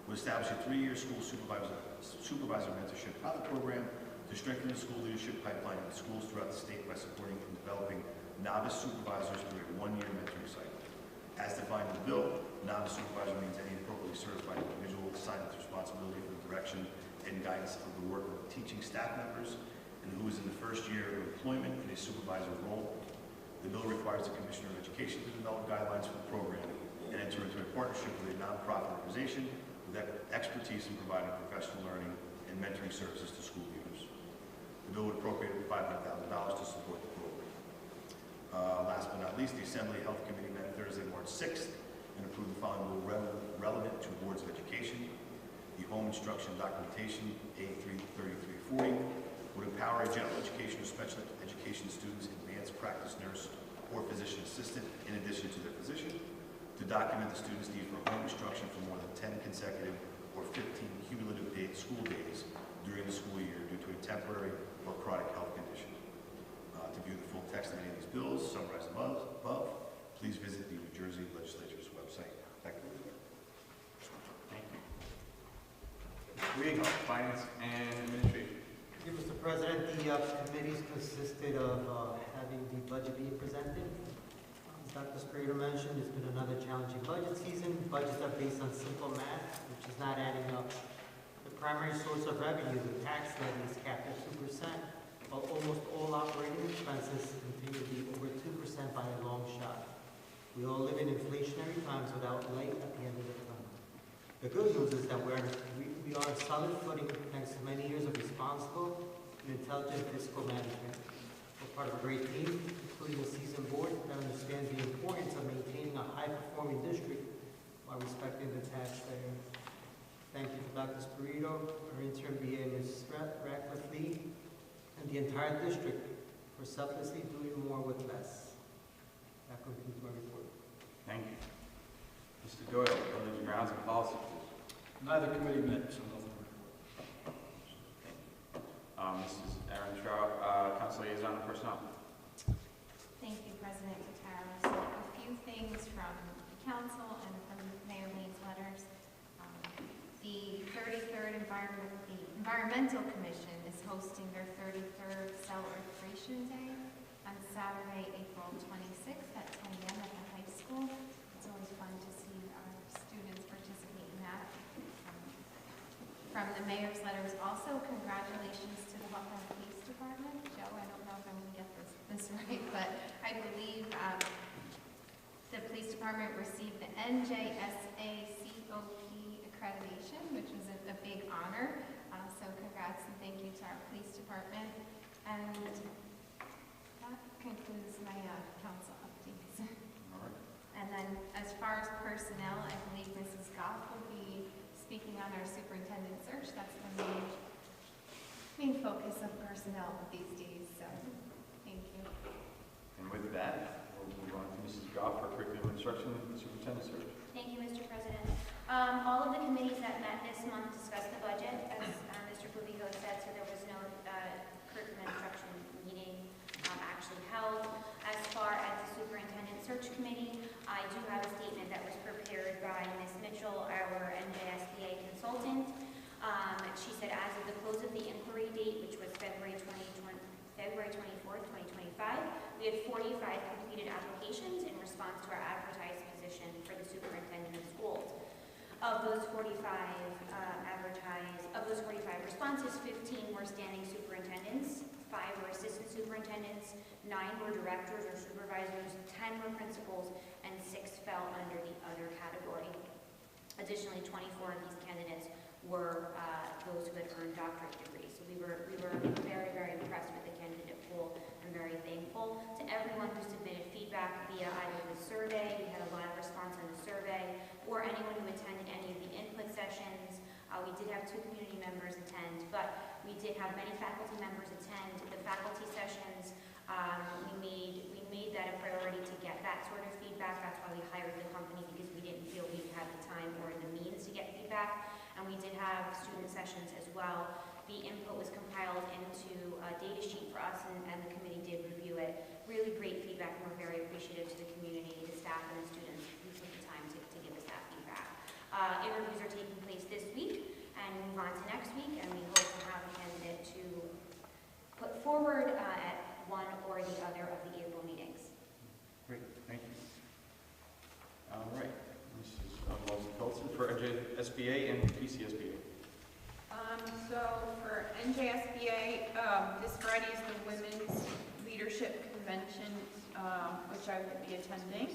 would establish a 3-year school supervisor mentorship pilot program to strengthen the school leadership pipeline in schools throughout the state by supporting and developing novice supervisors through a 1-year mentoring cycle. As defined in the bill, novice supervisor means any appropriately certified individual assigned with responsibility for the direction and guidance of the work of teaching staff members and who is in the first year of employment in a supervisory role. The bill requires the Commissioner of Education to develop guidelines for the program and enter into a partnership with a nonprofit organization with expertise in providing professional learning and mentoring services to school leaders. The bill would appropriate $500,000 to support the program. Last but not least, the Assembly Health Committee met Thursday, March 6th and approved the following bill relevant to boards of education. The home instruction documentation, A3340, would empower a general education or special education student's advanced practice nurse or physician assistant, in addition to their physician, to document the student's need for home instruction for more than 10 consecutive or 15 cumulative school days during the school year due to a temporary or chronic health condition. To view the full text of any of these bills summarized above, please visit the New Jersey Legislature's website. Thank you. Thank you. Reading Finance and Administration. Thank you, Mr. President. The committees consisted of having the budget being presented. As Dr. Sprader mentioned, it's been another challenging budget season. Budgets are based on simple math, which is not adding up. The primary source of revenue, the tax levy, is capped at 2%, while almost all operating expenses continue to be over 2% by a long shot. We all live in inflationary times without light at the end of the tunnel. The good news is that we are on solid footing thanks to many years of responsible and intelligent fiscal management. We're part of a great team, including a seasoned board that understands the importance of maintaining a high-performing district while respecting the taxpayer. Thank you to Dr. Spirito, our intern BA, Ms. Ratcliffe-Lee, and the entire district for selflessly doing more with less. That concludes my report. Thank you. Mr. Doyle, Buildings and Grounds and Policy. Neither committee met, so nothing to report. Mrs. Aaron Trout, Council Liaison and Personnel. Thank you, President Tara. So a few things from the council and from Mayor Lee's letters. The 33rd Environmental Commission is hosting their 33rd Celebration Day on Saturday, April 26th at 10 a.m. at the high school. It's always fun to see our students participate in that. From the mayor's letters also, congratulations to the Hawthorne Police Department. Joe, I don't know if I'm going to get this right, but I believe the police department received the NJSA COP accreditation, which was a big honor. So congrats and thank you to our police department. And that concludes my council updates. All right. And then as far as personnel, I believe Mrs. Goff will be speaking on our superintendent search. That's the main focus of personnel these days. So thank you. And with that, we'll move on to Mrs. Goff for curriculum instruction and superintendent search. Thank you, Mr. President. All of the committees that met this month discussed the budget, as Mr. Pubico said, so there was no curriculum instruction meeting actually held. As far as the superintendent search committee, I do have a statement that was prepared by Ms. Mitchell, our NJSBA consultant. She said as of the close of the inquiry date, which was February 24th, 2025, we had 45 completed applications in response to our advertised position for the superintendent of schools. Of those 45 responses, 15 were standing superintendents, 5 were assistant superintendents, 9 were directors or supervisors, 10 were principals, and and 6 fell under the other category. Additionally, 24 of these candidates were those who had earned doctorate degrees. So we were very, very impressed with the candidate pool and very thankful to everyone who submitted feedback via either the survey, we had a live response on the survey, or anyone who attended any of the input sessions. We did have 2 community members attend, but we did have many faculty members attend the faculty sessions. We made that a priority to get that sort of feedback. That's why we hired the company, because we didn't feel we had the time or the means to get feedback. And we did have student sessions as well. The input was compiled into a data sheet for us, and the committee did review it. Really great feedback, and we're very appreciative to the community, the staff, and the students who took the time to give us that feedback. Interviews are taking place this week, and move on to next week, and we hope to have a candidate to put forward at one or the other of the April meetings. Great, thank you. All right, this is Melissa Pelton for NJSBA and PCSBA. So for NJSBA, this Friday is the Women's Leadership Convention, which I will be attending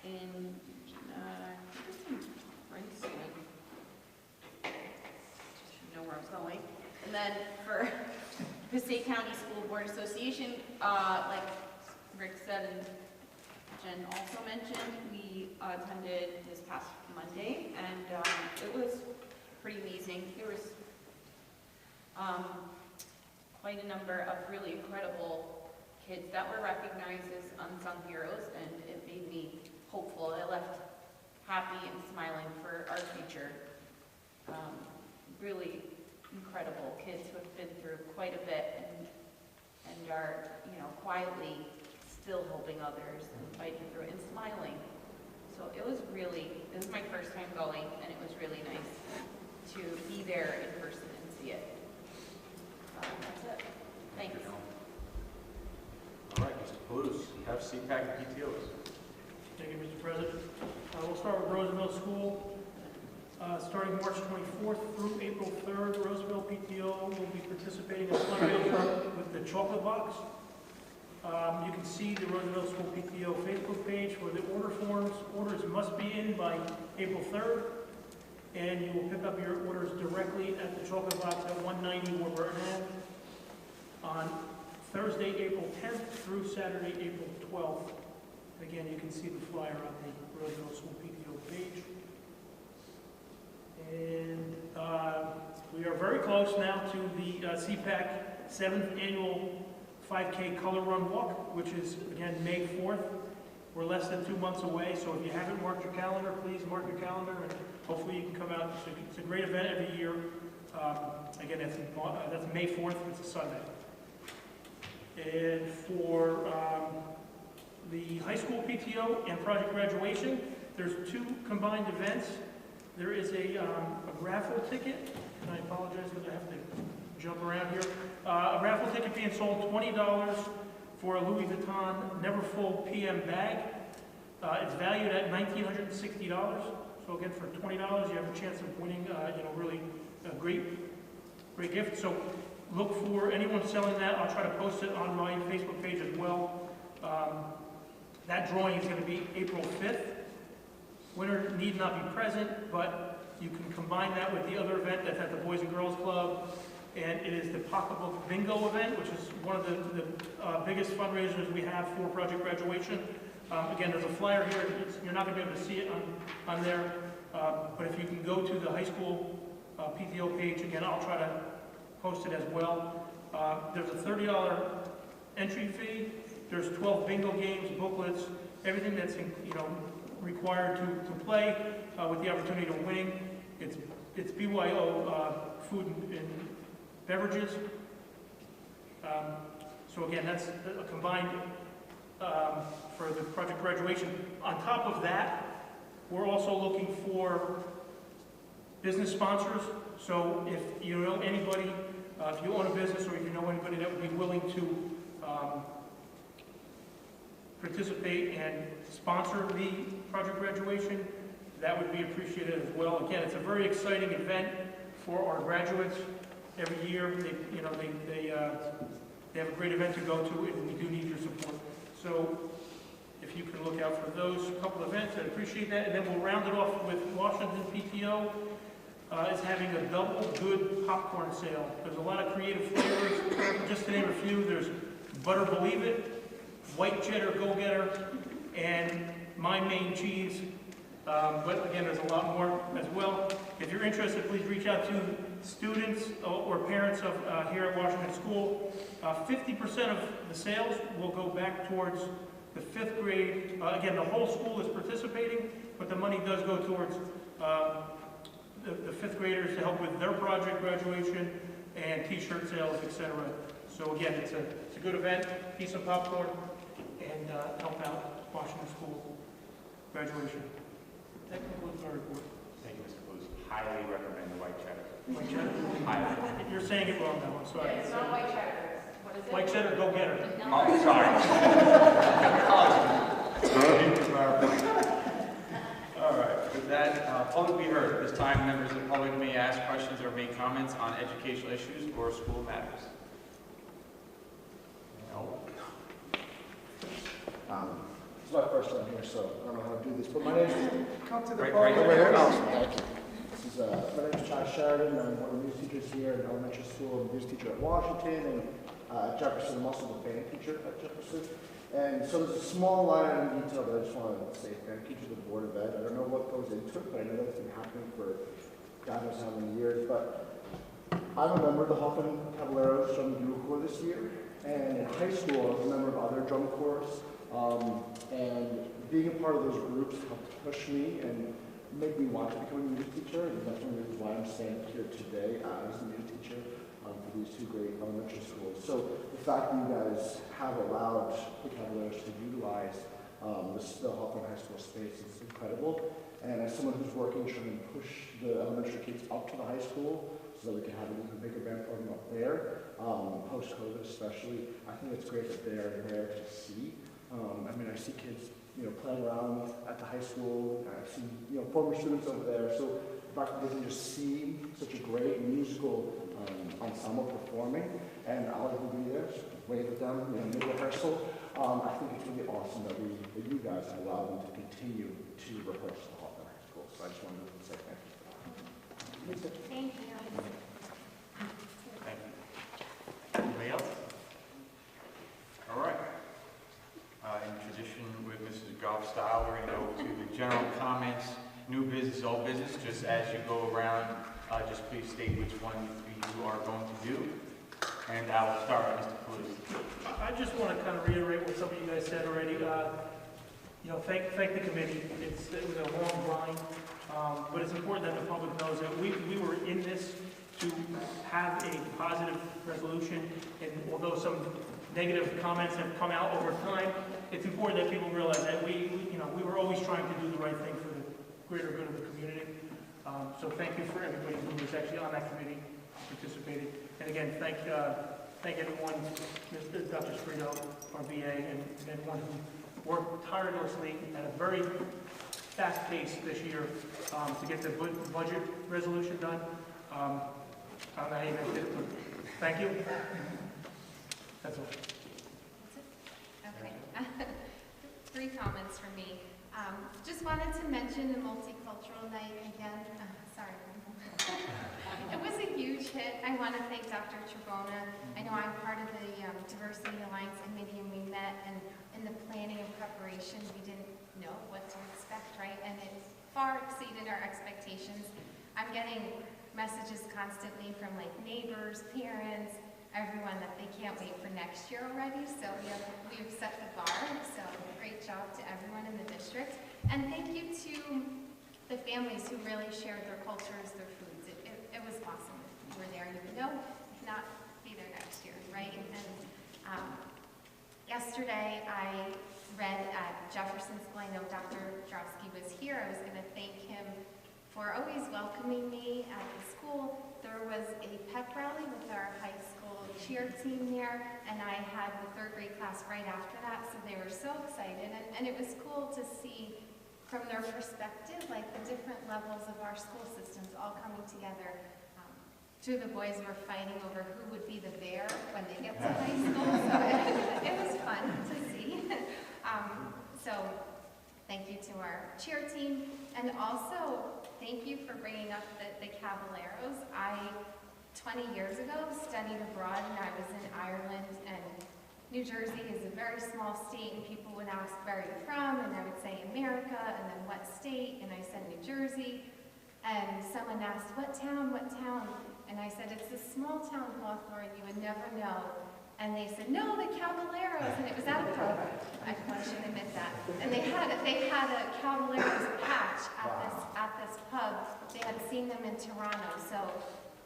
in Princeton. Should know where I'm going. And then for Passaic County School Board Association, like Rick said and Jen also mentioned, we attended this past Monday, and it was pretty amazing. There was quite a number of really incredible kids that were recognized as unsung heroes, and it made me hopeful. I left happy and smiling for our future. Really incredible kids who have been through quite a bit and are, quietly still helping others and fighting through it and smiling. So it was my first time going, and it was really nice to be there in person and see it. That's it. Thanks. All right, Mr. Palouse, you have CPAC and PTOs. Thank you, Mr. President. We'll start with Roosevelt School. Starting March 24th through April 3rd, Roosevelt PTO will be participating in a fundraiser with the chocolate box. You can see the Roosevelt School PTO Facebook page for the order forms. Orders must be in by April 3rd, and you will pick up your orders directly at the chocolate box at 190 Warburton Ave on Thursday, April 10th through Saturday, April 12th. Again, you can see the flyer on the Roosevelt School PTO page. And we are very close now to the CPAC 7th Annual 5K Color Run Walk, which is, again, May 4th. We're less than 2 months away, so if you haven't marked your calendar, please mark your calendar, and hopefully you can come out. It's a great event every year. Again, that's May 4th. It's a Sunday. And for the high school PTO and project graduation, there's 2 combined events. There is a raffle ticket, and I apologize because I have to jump around here. A raffle ticket being sold $20 for a Louis Vuitton Never Full PM bag. It's valued at $1,960. So again, for $20, you have a chance of winning, really a great gift. So look for anyone selling that. I'll try to post it on my Facebook page as well. That drawing is going to be April 5th. Winner need not be present, but you can combine that with the other event that's at the Boys and Girls Club, and it is the Pocketbook Bingo event, which is one of the biggest fundraisers we have for project graduation. Again, there's a flyer here. You're not going to be able to see it on there, but if you can go to the high school PTO page, again, I'll try to post it as well. There's a $30 entry fee. There's 12 bingo games, booklets, everything that's required to play with the opportunity to winning. It's BYO food and beverages. So again, that's a combined for the project graduation. On top of that, we're also looking for business sponsors. So if you know anybody, if you own a business or if you know anybody that would be willing to participate and sponsor the project graduation, that would be appreciated as well. Again, it's a very exciting event for our graduates. Every year, they have a great event to go to, and we do need your support. So if you can look out for those couple events, I'd appreciate that. And then we'll round it off with Washington PTO is having a double good popcorn sale. There's a lot of creative flavors. Just to name a few, there's Butter Believe It, White Cheddar Go-Getter, and My Main Cheese. But again, there's a lot more as well. If you're interested, please reach out to students or parents of here at Washington School. 50% of the sales will go back towards the 5th grade. Again, the whole school is participating, but the money does go towards the 5th graders to help with their project graduation and t-shirt sales, etc. So again, it's a good event, eat some popcorn, and help out Washington School graduation. That concludes our report. Thank you, Mr. Blues. Highly recommend the white cheddar. White cheddar? Highly. You're saying it wrong now, I'm sorry. It's not white cheddar. What is it? White cheddar, go get her. Oh, sorry. All right, with that, public be heard. At this time, members of the public may ask questions or make comments on educational issues or school matters. No? It's my first time here, so I don't know how to do this, but my name is... Come to the Right podium. here. Oh, thank you. This is, my name is Chad Sheridan. I'm one of the news teachers here in elementary school. I'm a news teacher at Washington, and at Jefferson, I'm also the band teacher at Jefferson. And so there's a small line item detail that I just want to say thank you to the Board of Ed. I don't know what goes into it, but I know that's been happening for God knows how many years. But I'm a member of the Hawthorne Caballeros Drum Duo Corps this year. And in high school, I was a member of other drum corps. And being a part of those groups helped push me and make me want to become a music teacher. And that's one of the reasons why I'm standing here today as a music teacher for these two great elementary schools. So the fact that you guys have allowed the Caballeros to utilize the Hawthorne High School space is incredible. And as someone who's working trying to push the elementary kids up to the high school so that we can have an even bigger band program up there, post-COVID especially, I think it's great that they're there to see. I mean, I see kids, playing around at the high school. I've seen, former students over there. So the fact that they can just see such a great musical ensemble performing, and I'll even be there, wave at them, mid-rehearsal. I think it's really awesome that you guys allow them to continue to rehearse the Hawthorne High School. So I just wanted to say thank you. Thank you. Thank you. Anybody else? All right. In tradition with Mrs. Goff style, we're going to go to the general comments, new business, old business. Just as you go around, just please state which one you are going to do. And I will start with Mr. Palouse. I just want to kind of reiterate what some of you guys said already. Thank the committee. It was a long grind, but it's important that the public knows that we were in this to have a positive resolution. And although some negative comments have come out over time, it's important that people realize that we were always trying to do the right thing for the greater good of the community. So thank you for everybody who was actually on that committee, participated. And again, thank everyone, Mr. Dr. Sprito, our VA, and everyone who worked tirelessly at a very fast pace this year to get the budget resolution done. I don't know how you guys did it, but thank you. That's all. Okay. 3 comments from me. Just wanted to mention the multicultural night again. Sorry. It was a huge hit. I want to thank Dr. Trebona. I know I'm part of the Diversity Alliance Committee, and we met, and in the planning and preparation, we didn't know what to expect, right? And it far exceeded our expectations. I'm getting messages constantly from neighbors, parents, everyone that they can't wait for next year already. So we've set the bar. So great job to everyone in the district. And thank you to the families who really shared their cultures, their foods. It was awesome. If you were there, you would know. If not, be there next year, right? And yesterday I read at Jefferson School. I know Dr. Drowski was here. I was going to thank him for always welcoming me at the school. There was a pep rally with our high school cheer team there, and I had the 3rd grade class right after that, so they were so excited, and it was cool to see from their perspective, the different levels of our school systems all coming together. 2 of the boys were fighting over who would be the bear when they get to high school, so it was fun to see. So thank you to our cheer team, and also thank you for bringing up the Caballeros. 20 years ago, studied abroad, and I was in Ireland, and New Jersey is a very small state, and people would ask, where are you from? And I would say America, and then what state? And I said New Jersey, and someone asked, what town, what town? And I said, it's a small town, Hawthorne, you would never know. And they said, no, the Caballeros, and it was at a pub. I should admit that. And they had a Caballeros patch at this pub. They had seen them in Toronto, so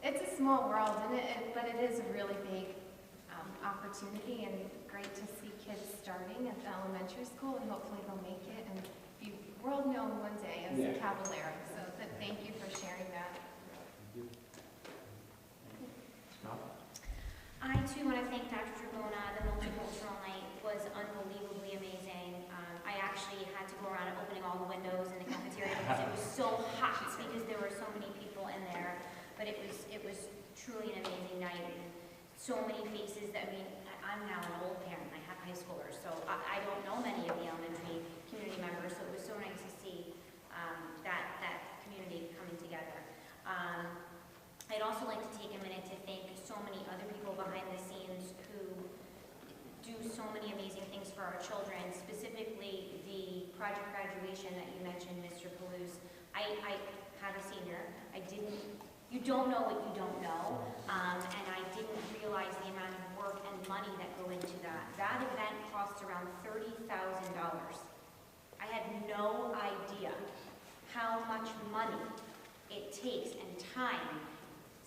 it's a small world, but it is a really big opportunity, and great to see kids starting at the elementary school, and hopefully they'll make it and be world known one day as a Caballero. So thank you for sharing that. I too want to thank Dr. Tribona. The multicultural night was unbelievably amazing. I actually had to go around and opening all the windows in the cafeteria because it was so hot because there were so many people in there. But it was truly an amazing night, and so many faces that, I mean, I'm now an old parent, I have high schoolers, so I don't know many of the elementary community members, so it was so nice to see that community coming together. I'd also like to take a minute to thank so many other people behind the scenes who do so many amazing things for our children, specifically the project graduation that you mentioned, Mr. Palouse. I have a senior. You don't know what you don't know, and I didn't realize the amount of work and money that go into that. That event cost around $30,000. I had no idea how much money it takes and time.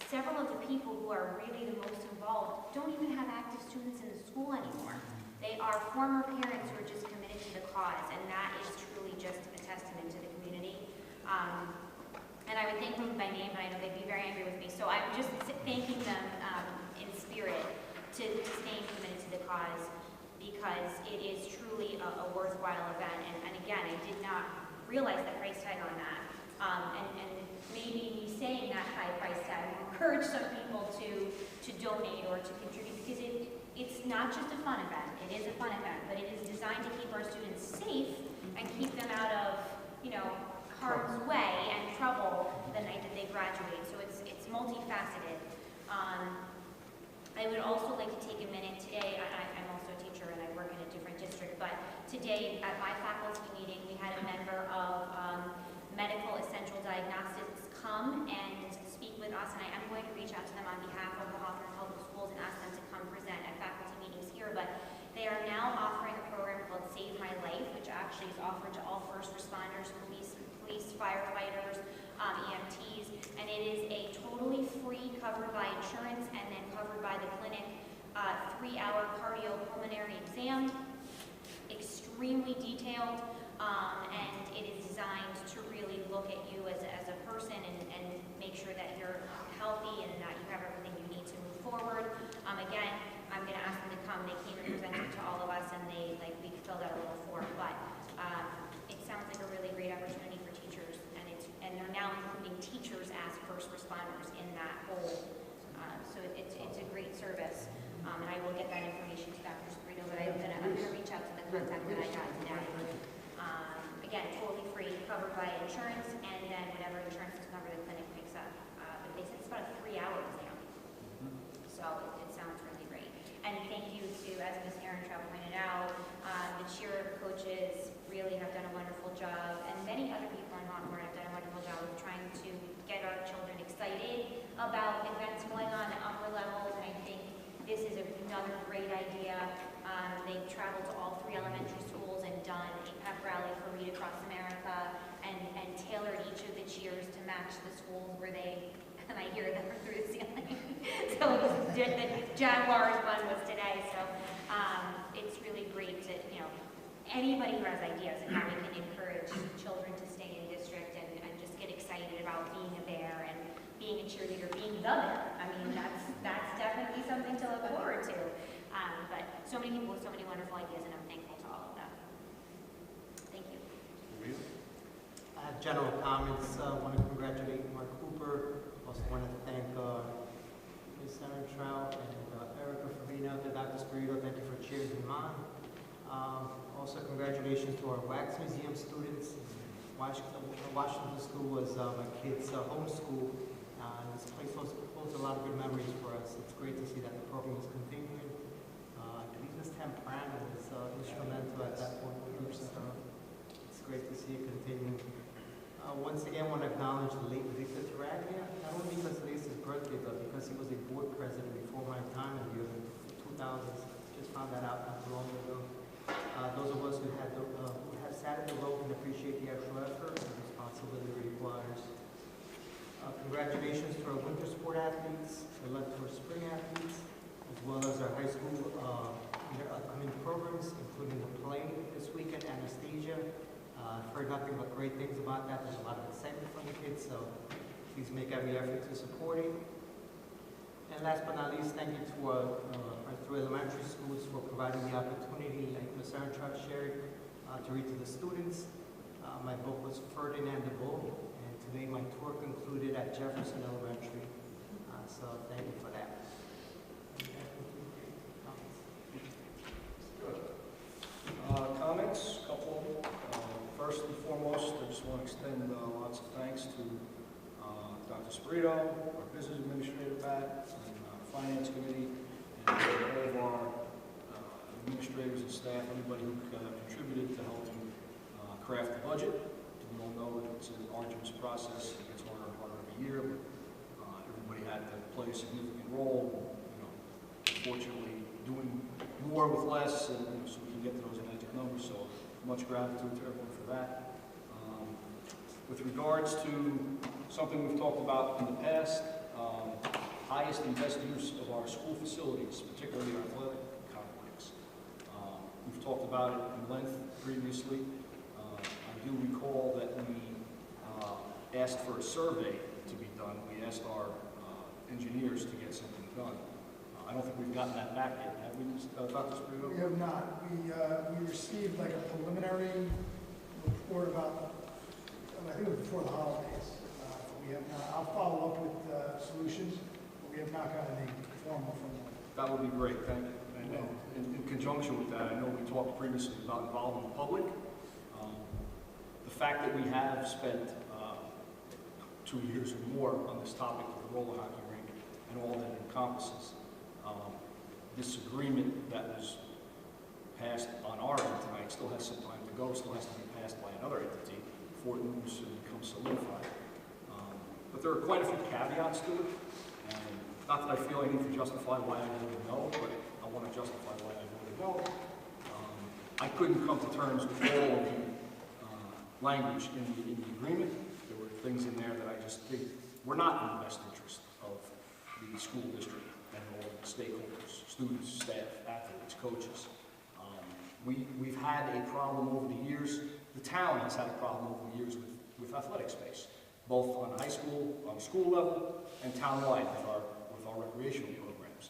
Several of the people who are really the most involved don't even have active students in the school anymore. They are former parents who are just committed to the cause, and that is truly just a testament to the community. And I would thank them by name, but I know they'd be very angry with me. So I'm just thanking them in spirit to staying committed to the cause, because it is truly a worthwhile event. And again, I did not realize the price tag on that. And maybe me saying that high price tag will encourage some people to donate or to contribute, because it's not just a fun event. It is a fun event, but it is designed to keep our students safe and keep them out of, harm's way and trouble the night that they graduate. So it's multifaceted. I would also like to take a minute today. I'm also a teacher and I work in a different district, but today at my faculty meeting we had a member of Medical Essential Diagnostics come and speak with us, and I am going to reach out to them on behalf of the Hawthorne Public Schools and ask them to come present at faculty meetings here. But they are now offering a program called Save My Life, which actually is offered to all first responders, police, firefighters, EMTs, and it is a totally free, covered by insurance and then covered by the clinic, 3-hour cardiopulmonary exam, extremely detailed, and it is designed to really look at you as a person and make sure that you're healthy and that you have everything you need to move forward. Again, I'm going to ask them to come. They came and presented to all of us, and we filled out a little form, but it sounds like a really great opportunity for teachers, and they're now including teachers as first responders in that whole. So it's a great service, and I will get that information to Dr. Sprito, but I'm gonna reach out to the contact that I got today. Again, totally free, covered by insurance, and then whatever insurance to cover the clinic picks up. But they said it's about a 3-hour exam, so it sounds really great. And thank you to, as Ms. Ehrentraut pointed out, the cheer coaches really have done a wonderful job, and many other people in Hawthorne have done a wonderful job of trying to get our children excited about events going on at upper levels, and I think this is another great idea. They've traveled to all 3 elementary schools and done a pep rally for Read Across America, and tailored each of the cheers to match the schools where they, and I hear them through the ceiling. So the Jaguars one was today, so it's really great to, anybody who has ideas and how we can encourage children to stay in district and just get excited about being a bear and being a cheerleader, being the bear. I mean, that's definitely something to look forward to. But so many people with so many wonderful ideas, and I'm thankful to all of them. Thank you. General comments. I want to congratulate Mark Cooper. Also want to thank Ms. Ehrentraut and Erica for being out there. Dr. Sprito, thank you for cheering him on. Also, congratulations to our Wax Museum students. Washington School was my kids' home school. This place holds a lot of good memories for us. It's great to see that the program is continuing. I believe Ms. Temprano was instrumental at that point. It's great to see it continuing. Once again, I want to acknowledge the late Victor Taraglia, not only because today's his birthday, but because he was a board president before my time in the early 2000s. Just found that out not too long ago. Those of us who have sat in the row can appreciate the extra effort and responsibility it requires. Congratulations to our winter sport athletes, our Elector spring athletes, as well as our high school upcoming programs, including the play this weekend, Anastasia. I've heard nothing but great things about that. There's a lot of excitement from the kids, so please make every effort to support it. And last but not least, thank you to our three elementary schools for providing the opportunity, like Ms. Arntrott shared, to read to the students. My book was Ferdinand the Bull, and today my tour concluded at Jefferson Elementary. So thank you for that. Comments? Couple. First and foremost, I just want to extend lots of thanks to Dr. Spirito, our business administrator, Pat, and finance committee, and all of our administrators and staff, everybody who contributed to helping craft the budget. We all know that it's an arduous process. It gets harder and harder every year. But, everybody had to play a significant role. Fortunately, doing more with less, and so we can get to those magic numbers. So much gratitude to everyone for that. With regards to something we've talked about in the past, highest and best use of our school facilities, particularly our athletic complex. We've talked about it in length previously. I do recall that we asked for a survey to be done. We asked our engineers to get something done. I don't think we've gotten that back yet, have we, Dr. Spirito? We have not. We received like a preliminary report about, I think it was before the holidays. We have not. I'll follow up with solutions, but we have not gotten any formal from them. That would be great, thank you. And in conjunction with that, I know we talked previously about involving the public. The fact that we have spent 2 years or more on this topic of the roller hockey rink and all that it encompasses. This agreement that was passed on our end tonight still has some time to go, still has to be passed by another entity before it moves and becomes solidified. But there are quite a few caveats to it, and not that I feel I need to justify why I voted no, but I want to justify why I voted no. I couldn't come to terms with all of the language in the agreement. There were things in there that I just think were not in the best interest of the school district and all the stakeholders, students, staff, athletes, coaches. We've had a problem over the years. The town has had a problem over the years with athletic space, both on high school, on school level, and townwide with our recreational programs.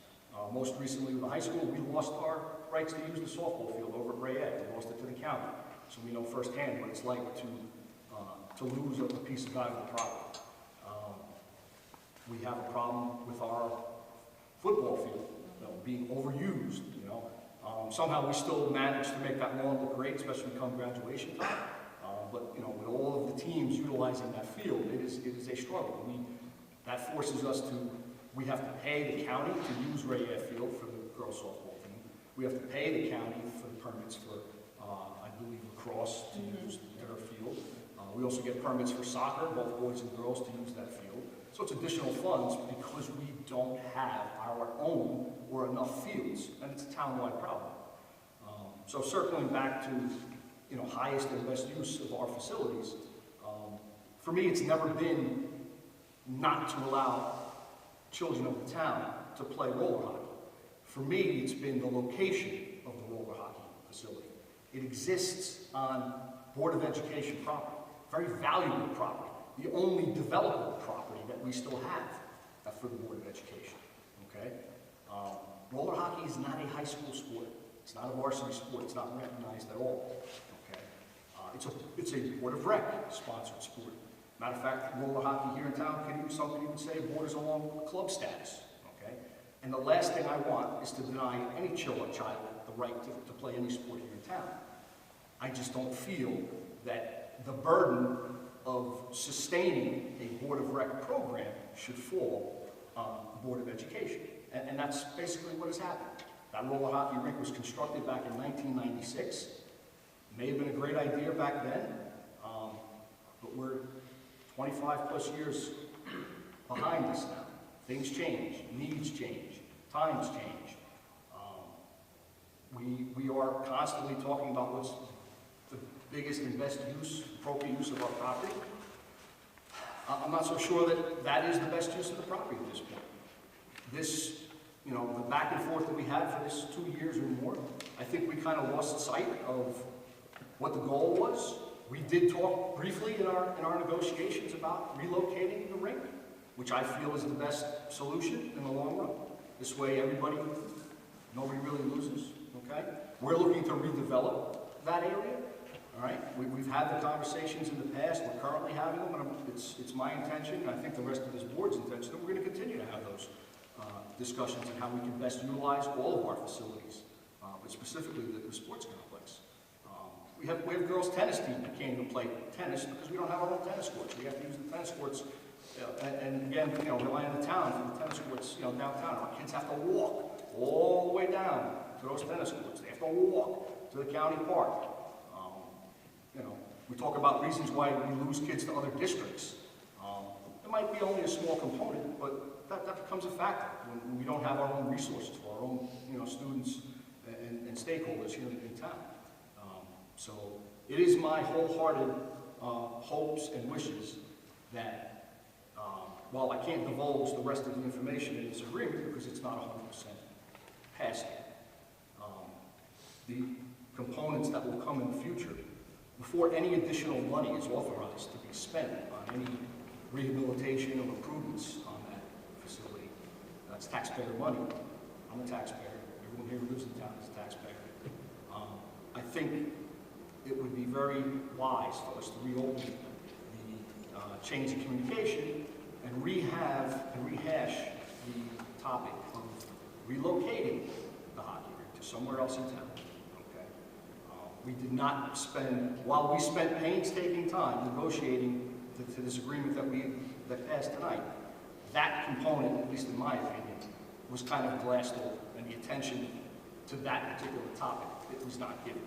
Most recently with the high school, we lost our rights to use the softball field over at Rayette. We lost it to the county. So we know firsthand what it's like to lose a piece of valuable property. We have a problem with our football field being overused. Somehow we still manage to make that lawn look great, especially come graduation time. But with all of the teams utilizing that field, it is a struggle. That forces us to. We have to pay the county to use Rayette Field for the girls softball team. We have to pay the county for the permits for, I believe, lacrosse to use their field. We also get permits for soccer, both boys and girls, to use that field. So it's additional funds because we don't have our own or enough fields, and it's a townwide problem. So circling back to highest and best use of our facilities, for me it's never been not to allow children of the town to play roller hockey. For me, it's been the location of the roller hockey facility. It exists on Board of Education property, very valuable property, the only developable property that we still have for the Board of Education, okay? Roller hockey is not a high school sport. It's not a varsity sport. It's not recognized at all, okay? It's a Board of Rec sponsored sport. Matter of fact, roller hockey here in town, some could even say borders along club status, okay? And the last thing I want is to deny any child the right to play any sport here in town. I just don't feel that the burden of sustaining a Board of Rec program should fall on the Board of Education. And that's basically what has happened. That roller hockey rink was constructed back in 1996. May have been a great idea back then, but we're 25 plus years behind us now. Things change, needs change, times change. We are constantly talking about what's the biggest and best use, appropriate use of our property. I'm not so sure that that is the best use of the property at this point. This, you know, the back and forth that we had for this 2 years or more, I think we kind of lost sight of what the goal was. We did talk briefly in our negotiations about relocating the rink, which I feel is the best solution in the long run. This way nobody really loses, okay? We're looking to redevelop that area, all right? We've had the conversations in the past, we're currently having them, and it's my intention, and I think the rest of this board's intention, that we're gonna continue to have those discussions on how we can best utilize all of our facilities, but specifically the sports complex. We have girls' tennis team that can't even play tennis because we don't have our own tennis courts. We have to use the tennis courts, and again, you know, rely on the town for the tennis courts, you know, downtown. Our kids have to walk all the way down to those tennis courts. They have to walk to the county park. You know, we talk about reasons why we lose kids to other districts. It might be only a small component, but that becomes a factor when we don't have our own resources for our own, you know, students and stakeholders here in town. So it is my wholehearted hopes and wishes that while I can't divulge the rest of the information in this agreement because it's not 100% passed yet, the components that will come in the future, before any additional money is authorized to be spent on any rehabilitation or improvements on that facility, that's taxpayer money. I'm a taxpayer. Everyone here who lives in town is a taxpayer. I think it would be very wise for us to reopen the chains of communication and rehash the topic of relocating the hockey rink to somewhere else in town. Okay? We did not spend, while we spent painstaking time negotiating to this agreement that passed tonight, that component, at least in my opinion, was kind of glassed over, and the attention to that particular topic, it was not given.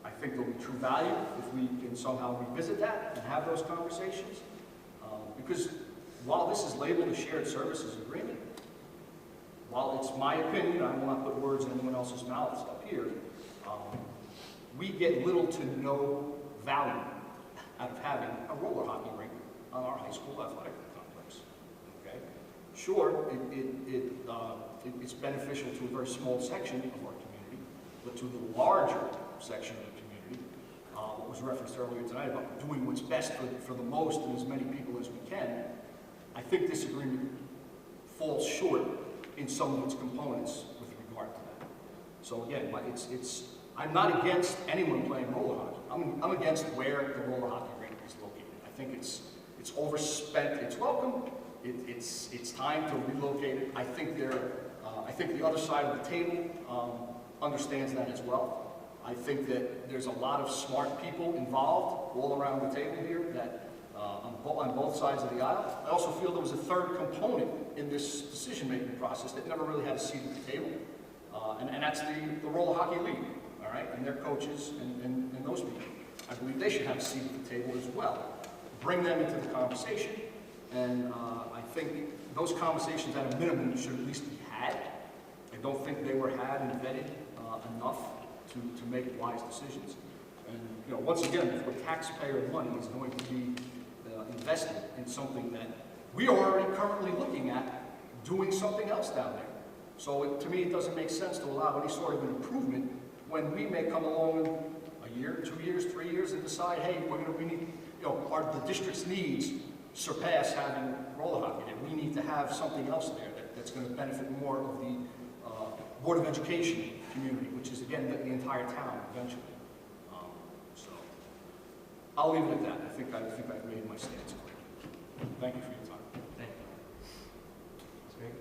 I think there'll be true value if we can somehow revisit that and have those conversations. Because while this is labeled a shared services agreement, while it's my opinion, I will not put words in anyone else's mouths up here, we get little to no value out of having a roller hockey rink on our high school athletic complex. Okay? Sure, it's beneficial to a very small section of our community, but to the larger section of the community, what was referenced earlier tonight about doing what's best for the most and as many people as we can, I think this agreement falls short in some of its components with regard to that. So again, I'm not against anyone playing roller hockey. I'm against where the roller hockey rink is located. I think it's overspent. It's welcome. It's time to relocate it. I think the other side of the table understands that as well. I think that there's a lot of smart people involved all around the table here that on both sides of the aisle. I also feel there was a third component in this decision-making process that never really had a seat at the table, and that's the Roller Hockey League, all right, and their coaches and those people. I believe they should have a seat at the table as well. Bring them into the conversation, and I think those conversations at a minimum should at least be had. I don't think they were had and vetted enough to make wise decisions. And you know, once again, if taxpayer money is going to be invested in something that we are already currently looking at doing something else down there. So to me, it doesn't make sense to allow any sort of an improvement when we may come along in a year, 2 years, 3 years and decide, hey, we need, you know, the district's needs surpass having roller hockey there. We need to have something else there that's going to benefit more of the Board of Education community, which is, again, the entire town eventually. So I'll leave it at that. I think I've made my stance clear. Thank you for your time. Thank you.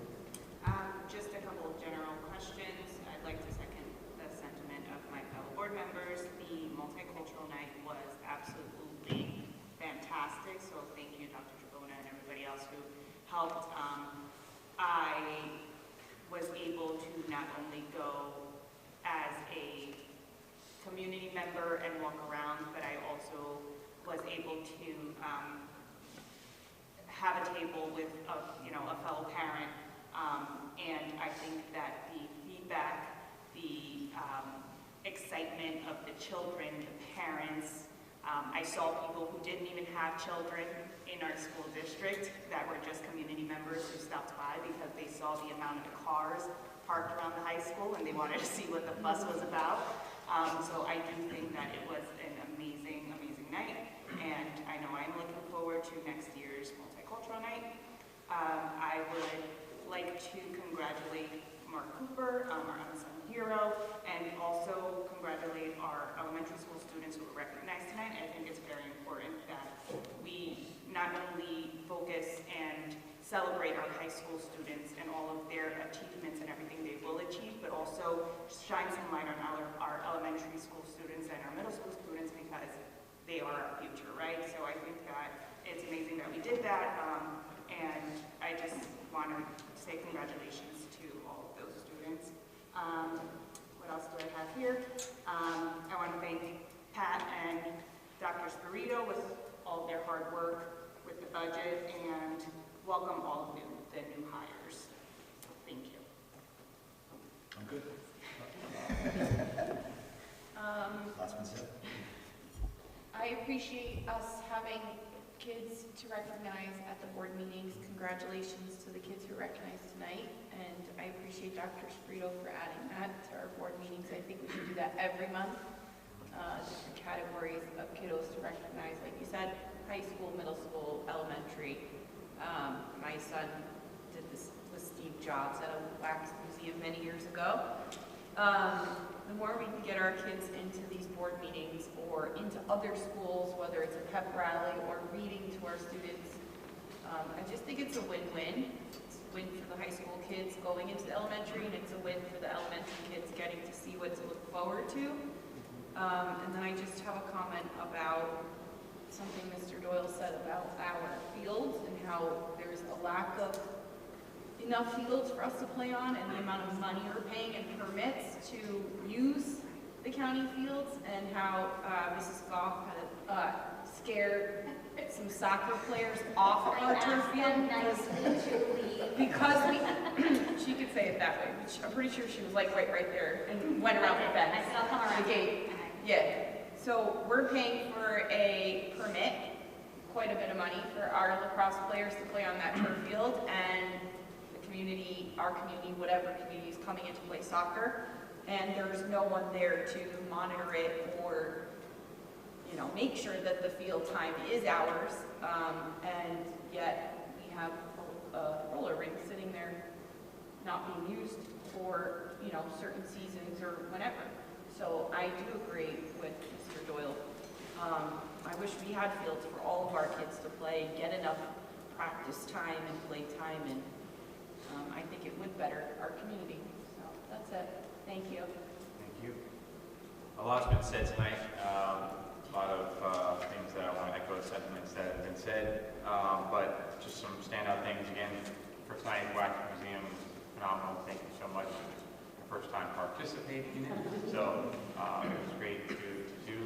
Just a couple of general questions. I'd like to second the sentiment of my fellow board members. helped. I was able to not only go as a community member and walk around, but I also was able to have a table with a fellow parent, and I think that the feedback, the excitement of the children, the parents, I saw people who didn't even have children in our school district that were just community members who stopped by because they saw the amount of cars parked around the high school and they wanted to see what the fuss was about. So I do think that it was an amazing, amazing night, and I know I'm looking forward to next year's multicultural night. I would like to congratulate Mark Cooper, our unsung hero, and also congratulate our elementary school students who were recognized tonight. I think it's very important that we not only focus and celebrate our high school students and all of their achievements and everything they will achieve, but also shine some light on our elementary school students and our middle school students because they are our future, right? So I think that it's amazing that we did that, and I just want to say congratulations to all of those students. What else do I have here? I want to thank Pat and Dr. Spirito with all of their hard work with the budget, and welcome all of the new hires. So thank you. I'm good. Last one said. I appreciate us having kids to recognize at the board meetings. Congratulations to the kids who are recognized tonight, and I appreciate Dr. Sprito for adding that to our board meetings. I think we should do that every month. Different categories of kiddos to recognize, like you said, high school, middle school, elementary. My son did this with Steve Jobs at a wax museum many years ago. The more we can get our kids into these board meetings or into other schools, whether it's a pep rally or reading to our students, I just think it's a win-win. It's a win for the high school kids going into the elementary, and it's a win for the elementary kids getting to see what to look forward to. And then I just have a comment about something Mr. Doyle said about our fields and how there's a lack of enough fields for us to play on, and the amount of money we're paying in permits to use the county fields, and how Mrs. Goff had scared some soccer players off of our turf field because we, she could say it that way. I'm pretty sure she was like right there and went around the fence. I said, I'll come around. The gate. Yeah. So we're paying for a permit, quite a bit of money for our lacrosse players to play on that turf field, and community, our community, whatever community is coming in to play soccer, and there's no one there to monitor it or, make sure that the field time is ours, and yet we have a roller rink sitting there not being used for, certain seasons or whenever. So I do agree with Mr. Doyle. I wish we had fields for all of our kids to play, get enough practice time and play time, and I think it would better our community. So that's it. Thank you. Thank you. A lot's been said tonight. A lot of things that I want to echo, sentiments that have been said, but just some standout things. Again, for tonight, Wax Museum, phenomenal. Thank you so much. First time participating in it, so it was great to do.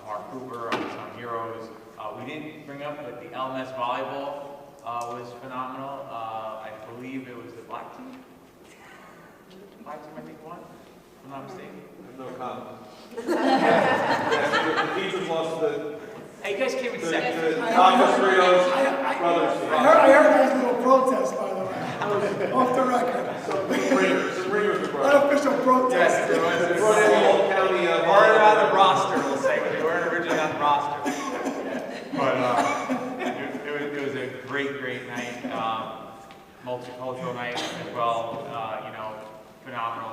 Mark Cooper, Unsung Heroes. We didn't bring up, but the LMS volleyball was phenomenal. I believe it was the black team. Black team, I think, won, if I'm not mistaken. No comment. The teachers lost the. Hey, you guys came in second. Dr. Sprito's brothers team. I heard there was a little protest, by the way, off the record. Some ringers were brought. Unofficial protest. Yes, there was. They brought in the whole county. Weren't on the roster, we'll say, but they weren't originally on the roster. But it was a great night, multicultural night as well. Phenomenal.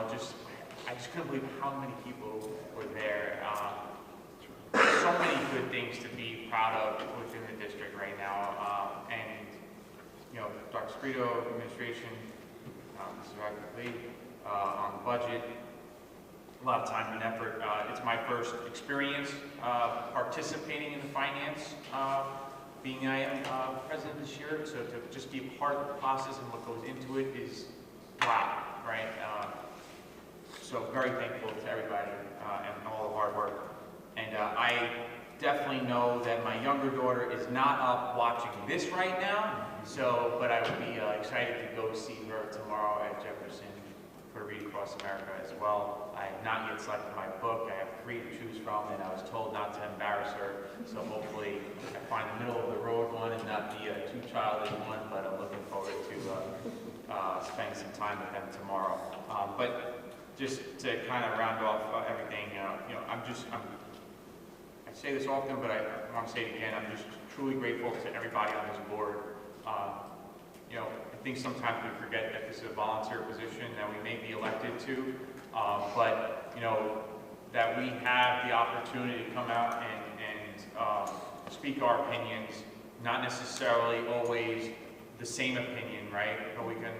I just couldn't believe how many people were there. So many good things to be proud of within the district right now. And Dr. Sprito, administration, Mrs. Radcliffe, on the budget, a lot of time and effort. It's my first experience participating in the finance being I am president this year, so to just be a part of the process and what goes into it is wow, right? So very thankful to everybody and all the hard work. And I definitely know that my younger daughter is not up watching this right now, so, but I would be excited to go see her tomorrow at Jefferson for Read Across America as well. I have not yet selected my book. I have 3 to choose from, and I was told not to embarrass her, so hopefully I find the middle of the road one and not the too childish one, but I'm looking forward to spending some time with them tomorrow. But just to kind of round off everything, you know, I say this often, but I want to say it again. I'm just truly grateful to everybody on this board. You know, I think sometimes we forget that this is a volunteer position that we may be elected to, but you know, that we have the opportunity to come out and speak our opinions, not necessarily always the same opinion, right? But we can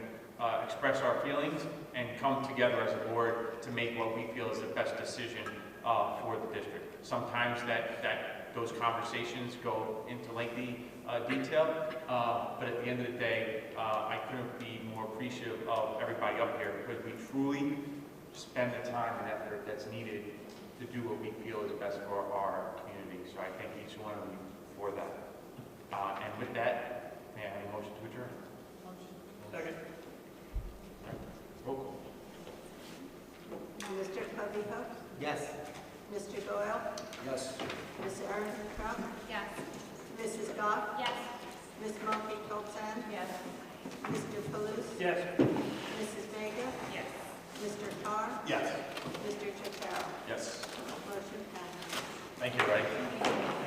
express our feelings and come together as a board to make what we feel is the best decision for the district. Sometimes those conversations go into lengthy detail, but at the end of the day, I couldn't be more appreciative of everybody up here because we truly spend the time and effort that's needed to do what we feel is best for our community. So I thank each one of you for that. And with that, may I have a motion to adjourn? Second. Roll call. Mr. Clavijo? Yes. Mr. Doyle? Yes. Ms. Aaron Croft? Yes. Mrs. Goff? Yes. Ms. Mulkey-Coulson? Yes. Mr. Palouse? Yes. Mrs. Vega? Yes. Mr. Carr? Yes. Mr. Chacaro? Yes. Motion passed. Thank you, everybody.